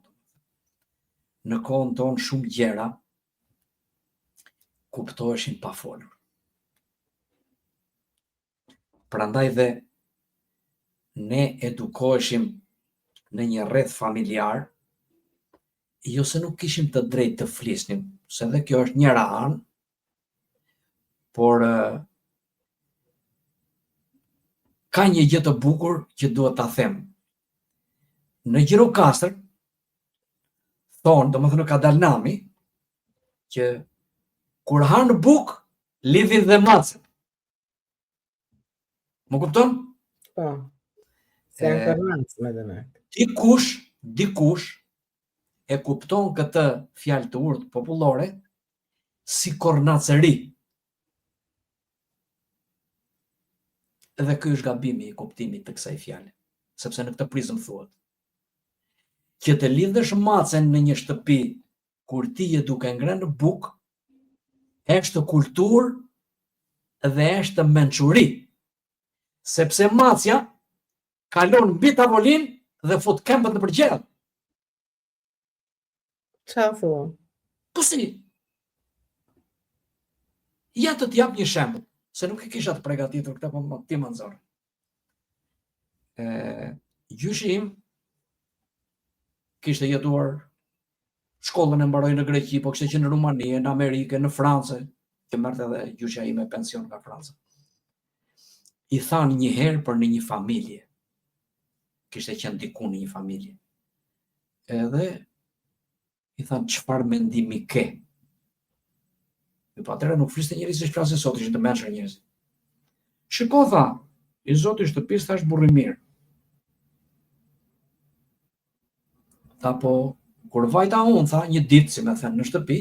Në kohën tonë shumë gjëra kuptoheshin pa folur. Prandaj dhe ne edukoheshim në një rreth familjar, jo se nuk kishim të drejtë të flisnim, se dhe kjo është njëra anë, por ka një gjë të bukur që duhet ta them. Në Gjirokastër thonë, domethënë ka dalë nami, që kur hanë buk, lidhin dhe macën. Më kupton? Po. Se janë kërnancë me dëmë. Dikush e kupton këtë fjalë të urtë popullore si kornacëri. Edhe ky është gabimi i kuptimit të kësaj fjale, sepse në këtë prizëm thuhet që të lidhësh macen në një shtëpi kur ti je duke ngrënë buk, është kulturë dhe është mençuri, sepse macja kalon mbi tavolinë dhe fut kembët në përgjell. Çfarë thua? Po si? Ja të t'jap një shembull, se nuk e kisha të përgatitur këtë, po ti më nxorr. Gjyshi im kishte jetuar, shkollën e mbaroi në Greqi, po kishte qenë në Rumani, në Amerikë, në Francë, që merrte edhe gjyshja ime pension nga Franca. I than një herë për në një familje. Kishte qenë diku në një familje. Edhe i than çfarë mendimi ke? Po atëherë nuk fliste njerëz se flasin sot, ishin të mençur njerëz. Shiko, tha, i zoti i shtëpisë thash burri mirë. Tha po, kur vajta unë, tha, një ditë, si me thënë, në shtëpi,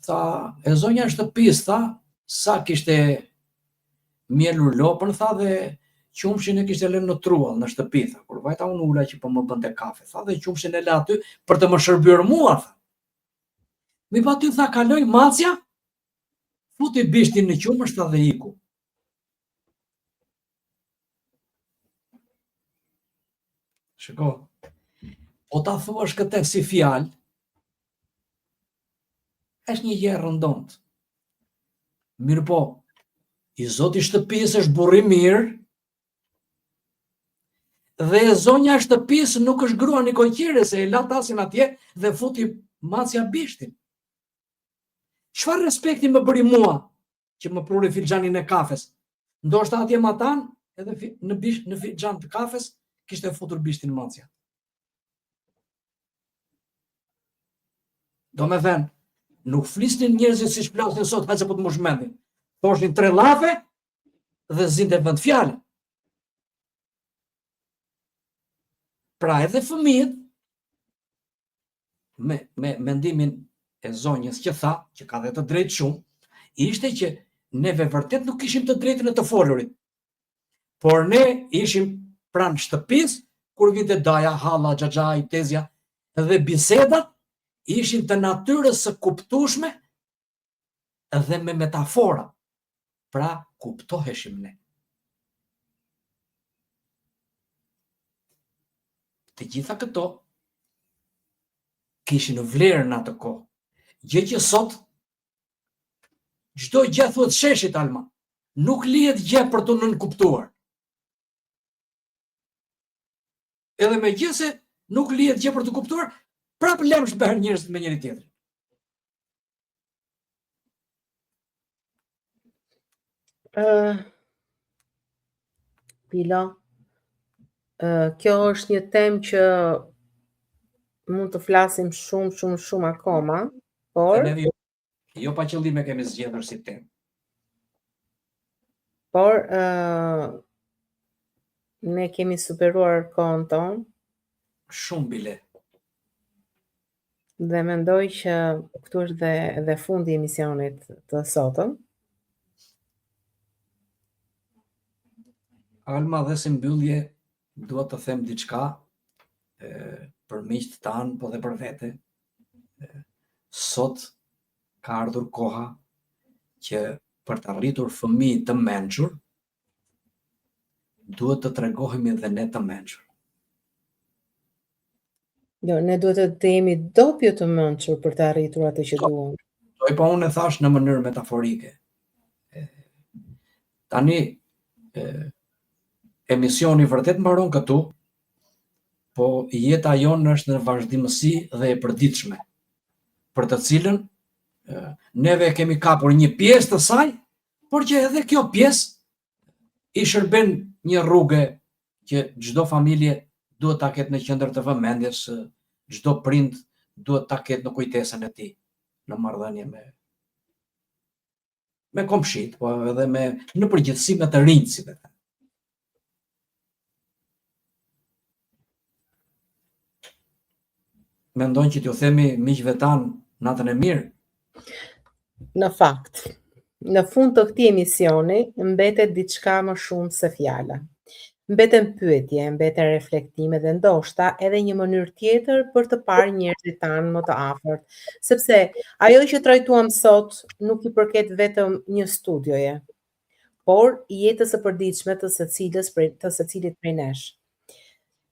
tha, e zonja e shtëpisë, tha, sa kishte mjelur lopën, tha, dhe qumshin e kishte lënë në truall në shtëpi, tha, kur vajta unë ula që po më bënte kafe, tha, dhe qumshin e la aty për të më shërbyer mua, tha. Mi pa ty, tha, kaloj macja, futi bishtin në qumësht, tha, dhe iku. Shiko, po ta thuash këtë si fjalë, është një gjë e rëndomt. Mirë po, i zoti i shtëpisë është burri mirë, dhe e zonja e shtëpisë nuk është grua Nikoqire, se e la tasin atje dhe futi macja bishtin. Çfarë respekti më bëri mua që më pruri filxhanin e kafes? Ndoshta atje matan, edhe në filxhan të kafes kishte futur bishtin macja. Do me thënë, nuk flisnin njerëzit si shplasin sot, hajse po të mosh mendin. Thoshin 3 llafe dhe zinte vend fjalë. Pra edhe fëmijët, me mendimin e zonjës që tha, që ka dhe të drejtë shumë, ishte që neve vërtet nuk ishim të drejtën e të folurit. Por ne ishim pranë shtëpisë, kur vinte daja, halla, xhaxhai, tezja, dhe bisedat ishin të natyrës së kuptueshme dhe me metafora. Pra kuptoheshim ne. Të gjitha këto kishin vlerë në atë kohë. Gjë që sot çdo gjë thuhet sheshit, Alma. Nuk lihet gjë për të nënkuptuar. Edhe megjithëse nuk lihet gjë për të kuptuar, prapë lëmsh bëhen njerëzit me njëri tjetrin. Pila, kjo është një temë që mund të flasim shumë akoma, por jo pa qëllim e kemi zgjedhur si temë. Por ne kemi superuar kohën tonë. Shumë bile. Dhe mendoj që këtu është dhe fundi i emisionit të sotëm. Alma, dhe si mbyllje, duhet të them diçka për miqtë tanë, po dhe për vete. Sot ka ardhur koha që për të arritur fëmijë të mençur, duhet të tregohemi dhe ne të mençur. Jo, ne duhet të jemi dopjo të mençur për të arritur atë që duam. Po unë e thash në mënyrë metaforike. Tani emisioni vërtet mbaron këtu, po jeta jonë është në vazhdimësi dhe e përditshme, për të cilën neve kemi kapur një pjesë të saj, por që edhe kjo pjesë i shërben një rrugë që çdo familje duhet ta ketë në qendër të vëmendjes, çdo prind duhet ta ketë në kujtesën e tij, në marrëdhënie me komshit, po edhe në përgjithësi me të rinjt, si vetë. Mendon që t'ju themi miqve tanë natën e mirë? Në fakt, në fund të këtij emisioni mbetet diçka më shumë se fjala. Mbeten pyetje, mbeten reflektime dhe ndoshta edhe një mënyrë tjetër për të parë njerëzit tanë më të afërt, sepse ajo që trajtuam sot nuk i përket vetëm një studioje, por jetës së përditshme të secilit prej nesh.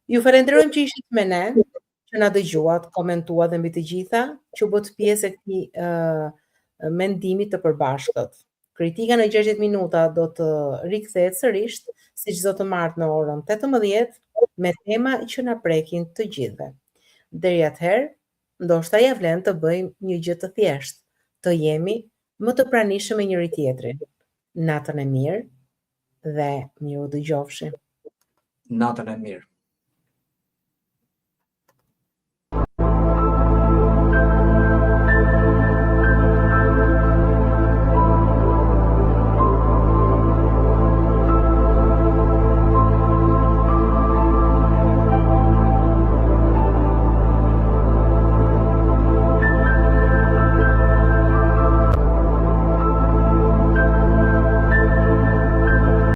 Ju falenderojmë që ishit me ne, që na dëgjuat, komentuat dhe mbi të gjitha, që bët pjesë e këtij mendimi të përbashkët. Kritika në 60 minuta do të rikthehet sërish, siç do të martë në orën 18 me tema që na prekin të gjithëve. Deri atëherë, ndoshta ja vlen të bëjmë një gjë të thjeshtë, të jemi më të pranishëm me njëri tjetrin. Natën e mirë dhe miru dëgjofshim. Natën e mirë.